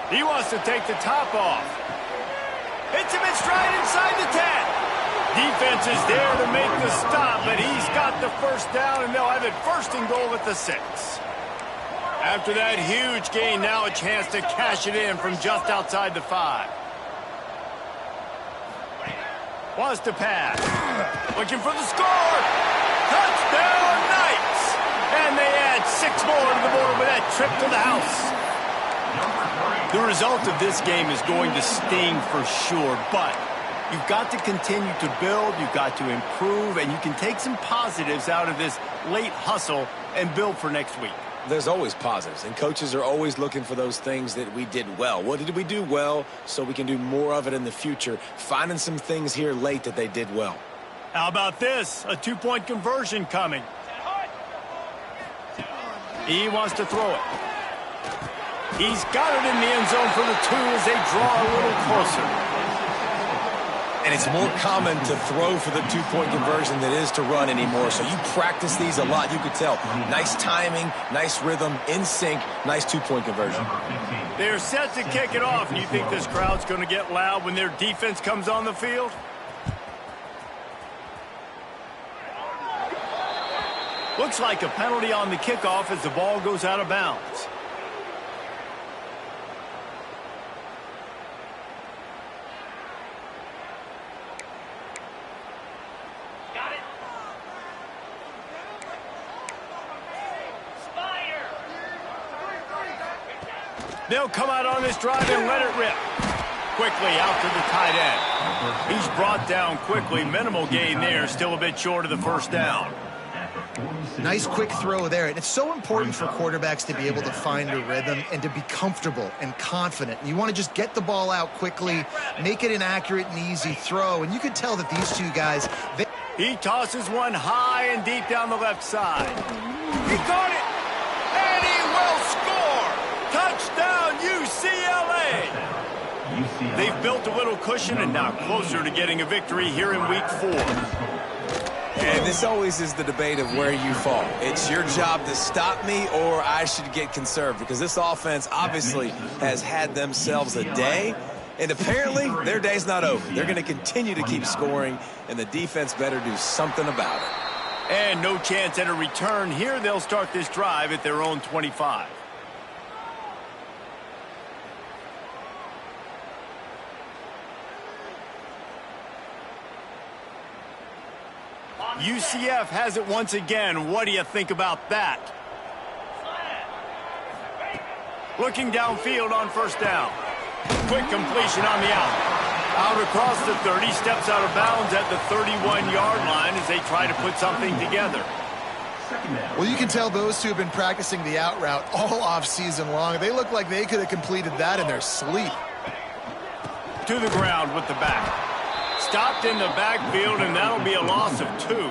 He wants to take the top off. Hits him in stride inside the 10. Defense is there to make the stop, but he's got the first down, and they'll have it first and goal at the 6. After that huge gain, now a chance to cash it in from just outside the 5. Wants to pass. Looking for the score. Touchdown, Knights! And they add 6 more to the board with that trip to the house. The result of this game is going to sting for sure, but you've got to continue to build, you've got to improve, and you can take some positives out of this late hustle and build for next week. There's always positives, and coaches are always looking for those things that we did well. What did we do well so we can do more of it in the future? Finding some things here late that they did well. How about this? A 2-point conversion coming. He wants to throw it. He's got it in the end zone for the 2 as they draw a little closer. And it's more common to throw for the 2-point conversion than it is to run anymore. So you practice these a lot. You could tell. Nice timing, nice rhythm, in sync, nice 2-point conversion. They're set to kick it off. And you think this crowd's going to get loud when their defense comes on the field? Looks like a penalty on the kickoff as the ball goes out of bounds. They'll come out on this drive and let it rip. Quickly out to the tight end. He's brought down quickly. Minimal gain there. Still a bit short of the first down. Nice quick throw there. And it's so important for quarterbacks to be able to find a rhythm and to be comfortable and confident. You want to just get the ball out quickly, make it an accurate and easy throw. And you can tell that these 2 guys... He tosses one high and deep down the left side. He caught it! And he will score! Touchdown, UCLA! They've built a little cushion and now closer to getting a victory here in week 4. And this always is the debate of where you fall. It's your job to stop me or I should get conserved, because this offense obviously has had themselves a day, and apparently their day's not over. They're going to continue to keep scoring, and the defense better do something about it. And no chance at a return here. They'll start this drive at their own 25. UCF has it once again. What do you think about that? Looking downfield on first down. Quick completion on the out. Out across the 30, steps out of bounds at the 31-yard line as they try to put something together. Well, you can tell those 2 have been practicing the out route all off season long. They look like they could have completed that in their sleep. To the ground with the back. Stopped in the backfield, and that'll be a loss of 2.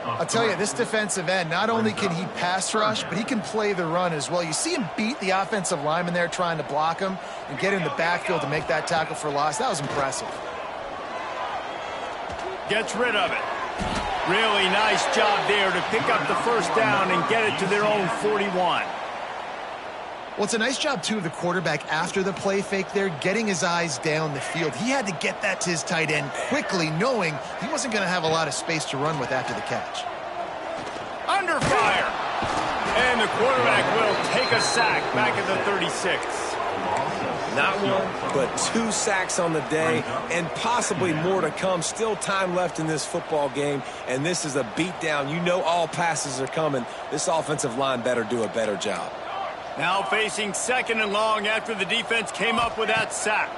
I'll tell you, this defensive end, not only can he pass rush, but he can play the run as well. You see him beat the offensive lineman there trying to block him and get in the backfield to make that tackle for loss. That was impressive. Gets rid of it. Really nice job there to pick up the first down and get it to their own 41. Well, it's a nice job, too, of the quarterback after the play fake there, getting his eyes down the field. He had to get that to his tight end quickly, knowing he wasn't going to have a lot of space to run with after the catch. Under fire. And the quarterback will take a sack back at the 36. Not 1, but 2 sacks on the day, and possibly more to come. Still time left in this football game, and this is a beatdown. You know all passes are coming. This offensive line better do a better job. Now facing second and long after the defense came up with that sack.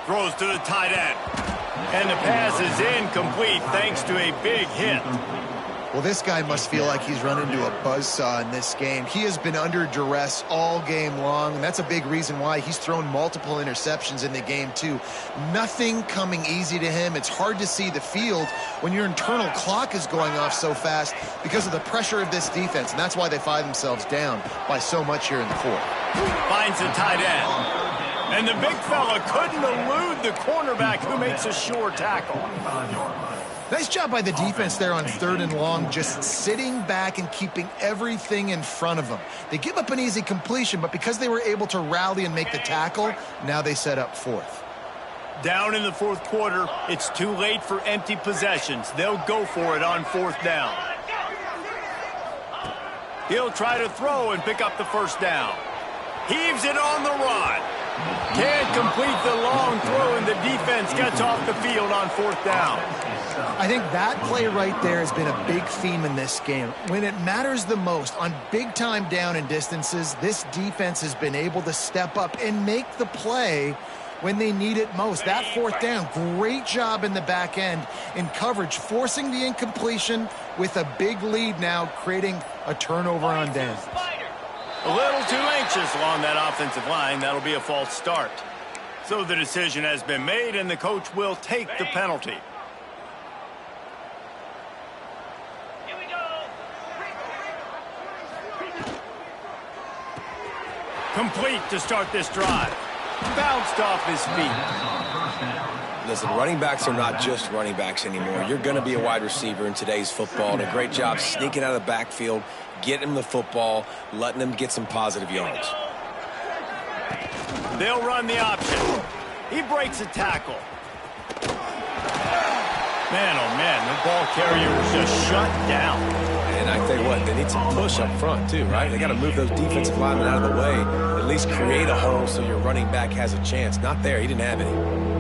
Throws to the tight end. And the pass is incomplete thanks to a big hit. Well, this guy must feel like he's run into a buzzsaw in this game. He has been under duress all game long, and that's a big reason why he's thrown multiple interceptions in the game, too. Nothing coming easy to him. It's hard to see the field when your internal clock is going off so fast because of the pressure of this defense, and that's why they find themselves down by so much here in the fourth. Finds the tight end. And the big fella couldn't elude the cornerback who makes a sure tackle. Nice job by the defense there on 3rd and long, just sitting back and keeping everything in front of them. They give up an easy completion, but because they were able to rally and make the tackle, now they set up 4th. Down in the 4th quarter, it's too late for empty possessions. They'll go for it on 4th down. He'll try to throw and pick up the 1st down. Heaves it on the run. Can't complete the long throw, and the defense gets off the field on 4th down. I think that play right there has been a big theme in this game. When it matters the most, on big-time down and distances, this defense has been able to step up and make the play when they need it most. That 4th down, great job in the back end in coverage, forcing the incompletion with a big lead now, creating a turnover on down. A little too anxious along that offensive line. That'll be a false start. So the decision has been made, and the coach will take the penalty. Here we go. Complete to start this drive. Bounced off his feet. Listen, running backs are not just running backs anymore. You're going to be a wide receiver in today's football, and a great job sneaking out of the backfield, getting him the football, letting them get some positive yards. They'll run the option. He breaks a tackle. Man, oh man, the ball carrier was just shut down. And I tell you what, they need some push up front too, right? They got to move those defensive linemen out of the way, at least create a hole so your running back has a chance. Not there, he didn't have any.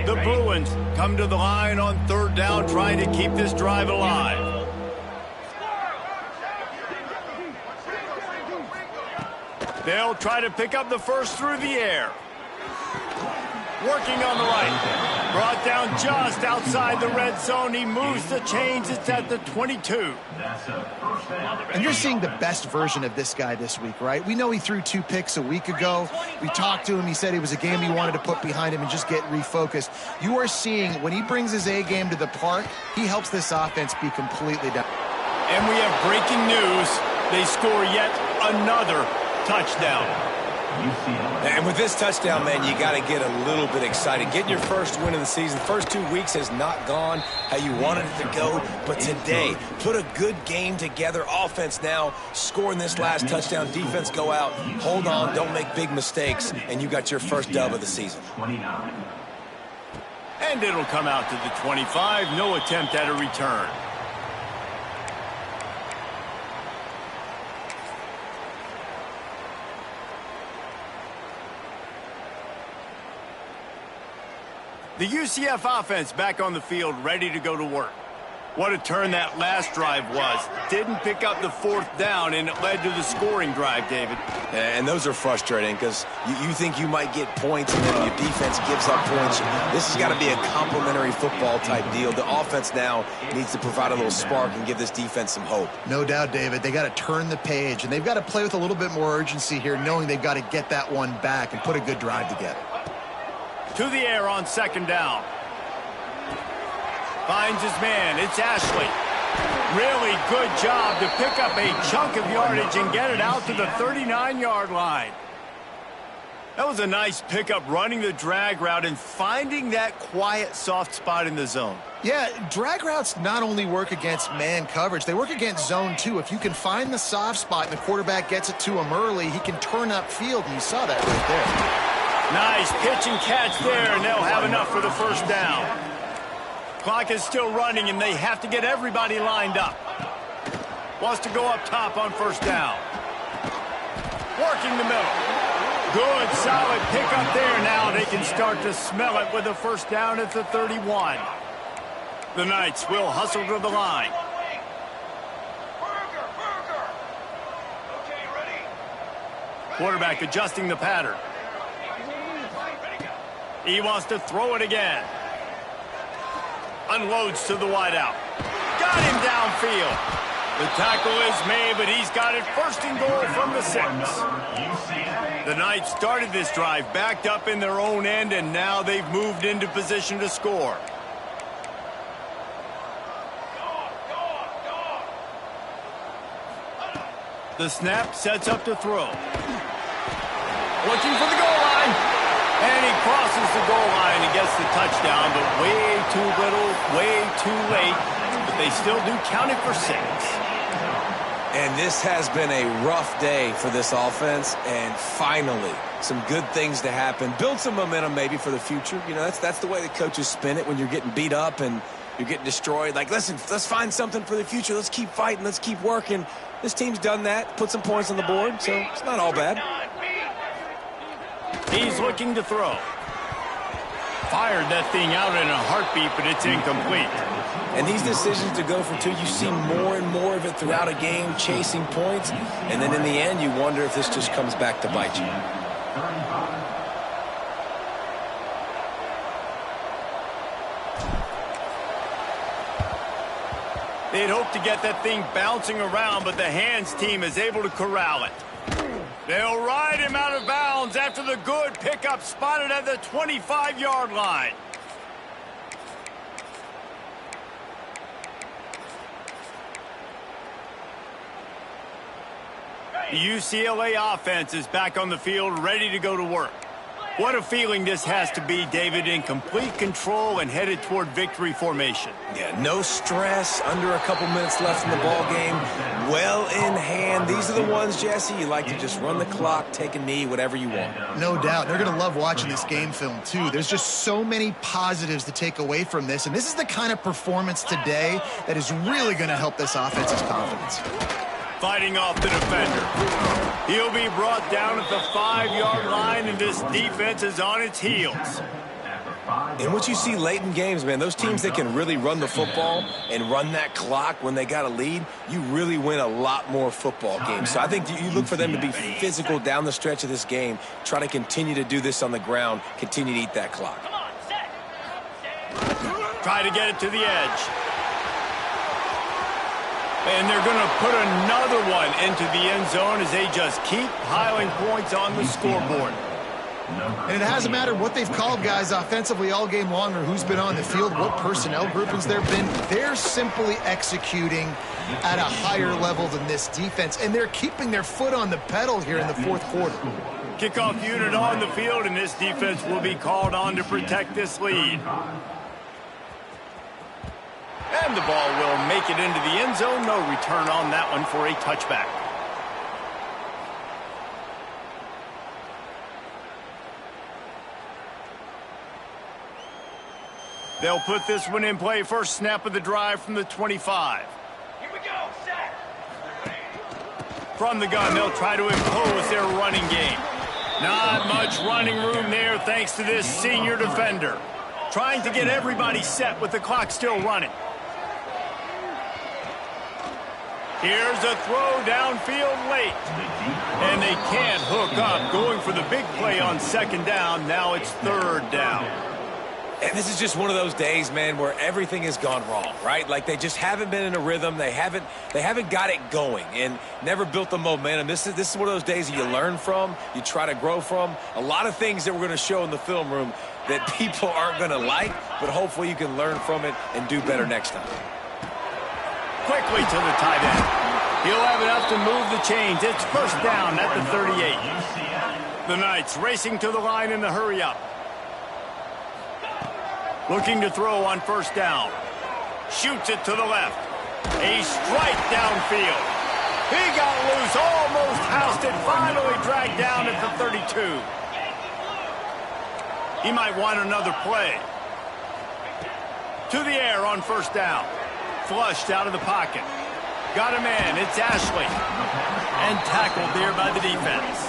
The Bruins come to the line on 3rd down, trying to keep this drive alive. They'll try to pick up the 1st through the air. Working on the right. Brought down just outside the red zone. He moves the chains. It's at the 22. And you're seeing the best version of this guy this week, right? We know he threw 2 picks a week ago. We talked to him. He said it was a game he wanted to put behind him and just get refocused. You are seeing when he brings his A game to the park, he helps this offense be completely down. And we have breaking news. They score yet another touchdown. And with this touchdown, man, you got to get a little bit excited. Getting your first win of the season. First 2 weeks has not gone how you wanted it to go, but today, put a good game together. Offense now scoring this last touchdown. Defense go out, hold on, don't make big mistakes, and you got your first dub of the season. And it'll come out to the 25. No attempt at a return. The UCF offense back on the field, ready to go to work. What a turn that last drive was. Didn't pick up the 4th down, and it led to the scoring drive, David. And those are frustrating because you think you might get points, and then your defense gives up points. This has got to be a complimentary football type deal. The offense now needs to provide a little spark and give this defense some hope. No doubt, David. They got to turn the page, and they've got to play with a little bit more urgency here, knowing they've got to get that one back and put a good drive together. To the air on 2nd down. Finds his man. It's Ashley. Really good job to pick up a chunk of yardage and get it out to the 39-yard line. That was a nice pickup, running the drag route and finding that quiet, soft spot in the zone. Yeah, drag routes not only work against man coverage, they work against zone too. If you can find the soft spot and the quarterback gets it to him early, he can turn upfield, and you saw that right there. Nice pitch and catch there, and they'll have enough for the 1st down. Clock is still running, and they have to get everybody lined up. Wants to go up top on 1st down. Working the middle. Good, solid pickup there. Now they can start to smell it with a 1st down at the 31. The Knights will hustle to the line. Quarterback adjusting the pattern. He wants to throw it again. Unloads to the wideout. Got got him downfield. The tackle is made, but he's got it first and goal from the 6. The Knights started this drive backed up in their own end, and now they've moved into position to score. The snap sets up to throw. Looking for the goal line. And he crosses the goal line and gets the touchdown, but way too little, way too late. But they still do count it for 6. And this has been a rough day for this offense, and finally, some good things to happen. Build some momentum maybe for the future. You know, that's the way the coaches spin it when you're getting beat up and you're getting destroyed. Like, listen, let's find something for the future. Let's keep fighting. Let's keep working. This team's done that, put some points on the board, so it's not all bad. He's looking to throw. Fired that thing out in a heartbeat, but it's incomplete. And these decisions to go for 2, you see more and more of it throughout a game, chasing points. And then in the end, you wonder if this just comes back to bite you. They'd hoped to get that thing bouncing around, but the hands team is able to corral it. They'll ride him out of bounds after the good pickup spotted at the 25-yard line. The UCLA offense is back on the field, ready to go to work. What a feeling this has to be, David, in complete control and headed toward victory formation. Yeah, no stress, under a couple minutes left in the ball game, well in hand. These are the ones, Jesse, you like to just run the clock, take a knee, whatever you want. No doubt. They're going to love watching this game film, too. There's just so many positives to take away from this, and this is the kind of performance today that is really going to help this offense's confidence. Fighting off the defender. He'll be brought down at the 5-yard line, and this defense is on its heels. And what you see late in games, man, those teams that can really run the football and run that clock when they got a lead, you really win a lot more football games. So I think you look for them to be physical down the stretch of this game, try to continue to do this on the ground, continue to eat that clock. Try to get it to the edge. And they're going to put another one into the end zone as they just keep piling points on the scoreboard. And it hasn't mattered what they've called guys offensively all game long or who's been on the field, what personnel groupings there have been. They're simply executing at a higher level than this defense, and they're keeping their foot on the pedal here in the fourth quarter. Kickoff unit on the field, and this defense will be called on to protect this lead. And the ball will make it into the end zone. No return on that one for a touchback. They'll put this one in play. First snap of the drive from the 25. Here we go, set. From the gun, they'll try to impose their running game. Not much running room there thanks to this senior defender. Trying to get everybody set with the clock still running. Here's a throw downfield late. And they can't hook up. Going for the big play on second down. Now it's third down. And this is just one of those days, man, where everything has gone wrong, right? Like they just haven't been in a rhythm. They haven't got it going and never built the momentum. This is one of those days that you learn from, you try to grow from. A lot of things that we're going to show in the film room that people aren't going to like, but hopefully you can learn from it and do better next time. Quickly to the tight end. He'll have enough to move the chains. It's first down at the 38. The Knights racing to the line in the hurry up. Looking to throw on first down. Shoots it to the left. A strike downfield. He got loose, almost housed it, finally dragged down at the 32. He might want another play. To the air on first down. Flushed out of the pocket. Got a man, it's Ashley. And tackled there by the defense.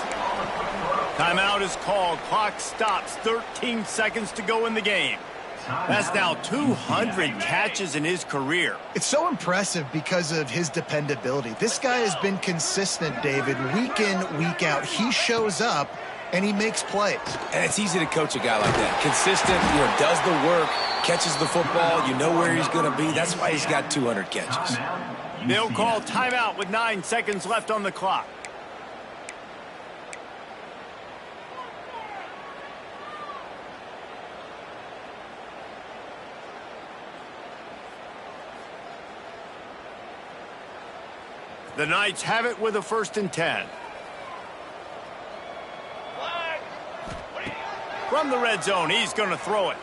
Timeout is called. Clock stops. 13 seconds to go in the game. That's now 200 catches in his career. It's so impressive because of his dependability. This guy has been consistent, David, week in, week out. He shows up, and he makes plays. And it's easy to coach a guy like that. Consistent, does the work, catches the football. You know where he's going to be. That's why he's got 200 catches. They'll call timeout with 9 seconds left on the clock. The Knights have it with a 1st and 10. From the red zone, he's going to throw it.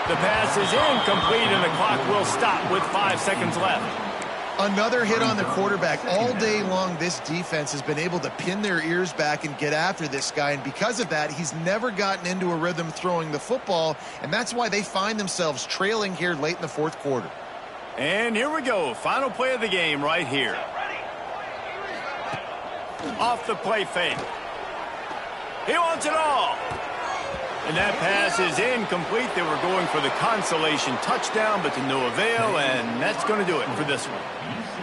The pass is incomplete, and the clock will stop with 5 seconds left. Another hit on the quarterback. All day long, this defense has been able to pin their ears back and get after this guy, and because of that, he's never gotten into a rhythm throwing the football, and that's why they find themselves trailing here late in the 4th quarter. And here we go. Final play of the game right here. Off the play fake. He wants it all. And that pass is incomplete. They were going for the consolation touchdown, but to no avail, and that's going to do it for this one.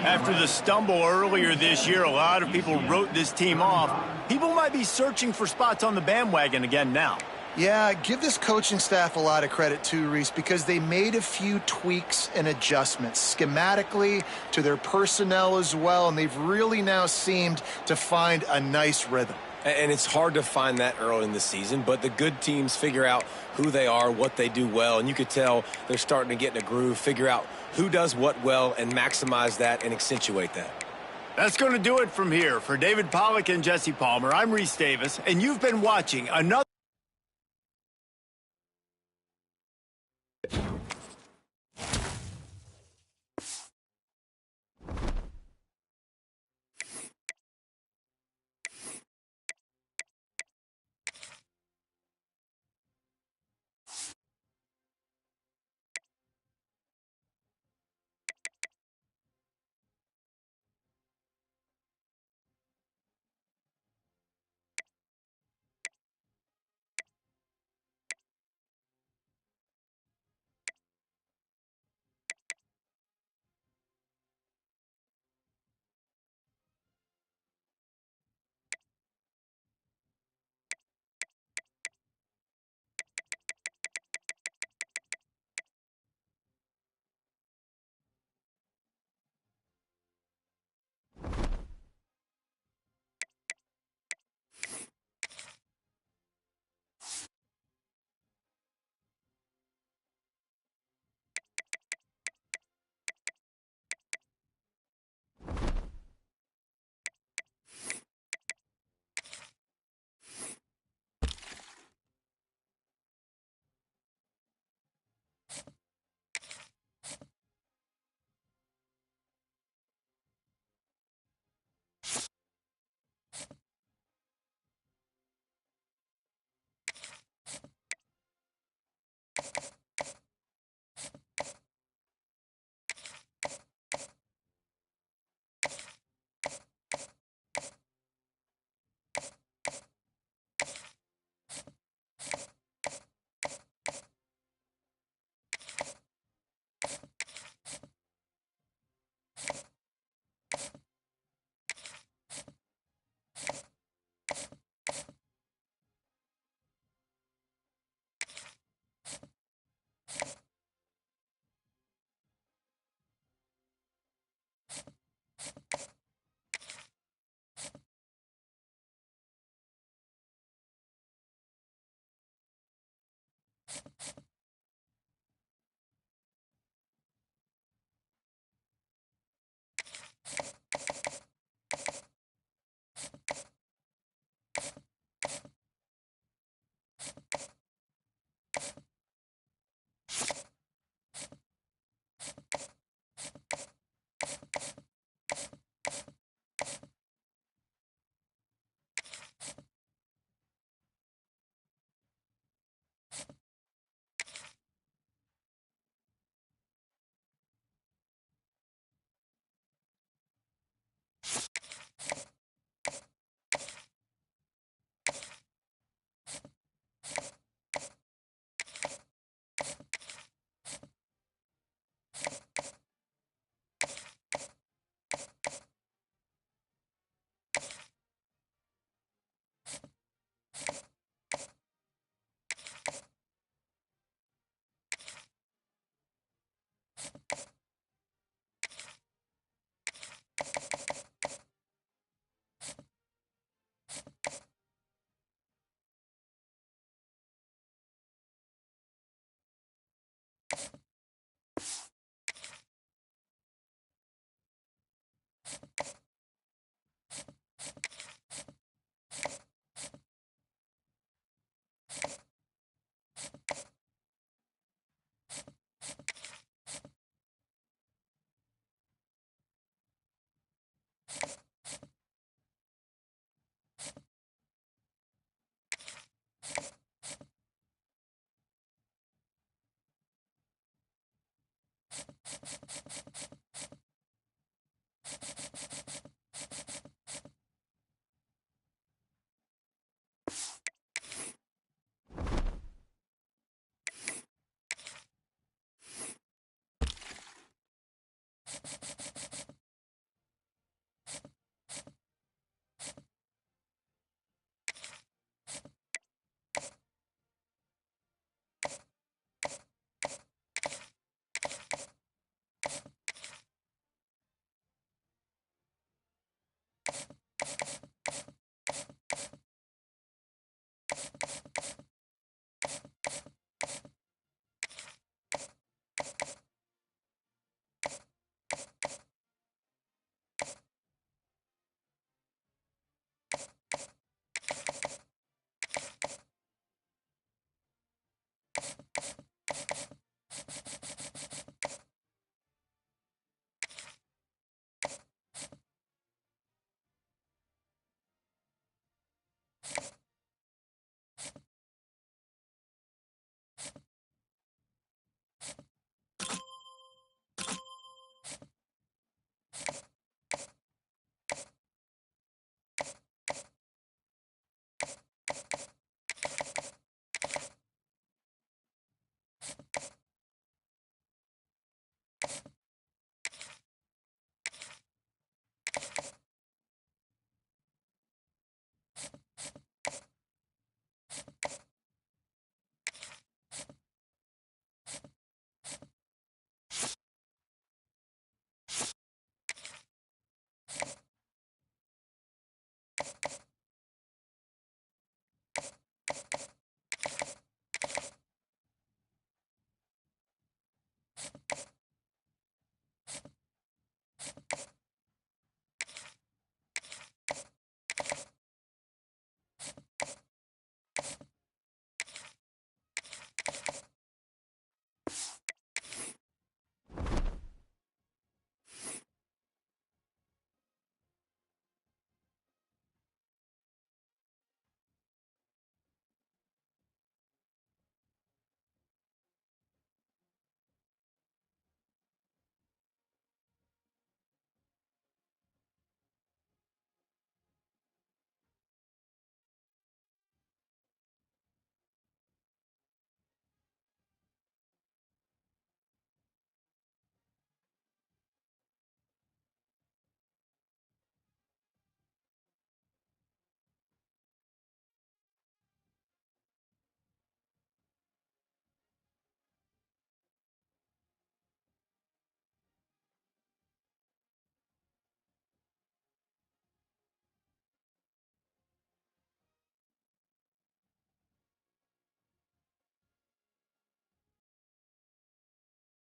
After the stumble earlier this year, a lot of people wrote this team off. People might be searching for spots on the bandwagon again now. Yeah, give this coaching staff a lot of credit too, Reese, because they made a few tweaks and adjustments schematically to their personnel as well, and they've really now seemed to find a nice rhythm. And it's hard to find that early in the season, but the good teams figure out who they are, what they do well, and you could tell they're starting to get in a groove, figure out who does what well, and maximize that and accentuate that. That's going to do it from here. For David Pollack and Jesse Palmer, I'm Reese Davis, and you've been watching another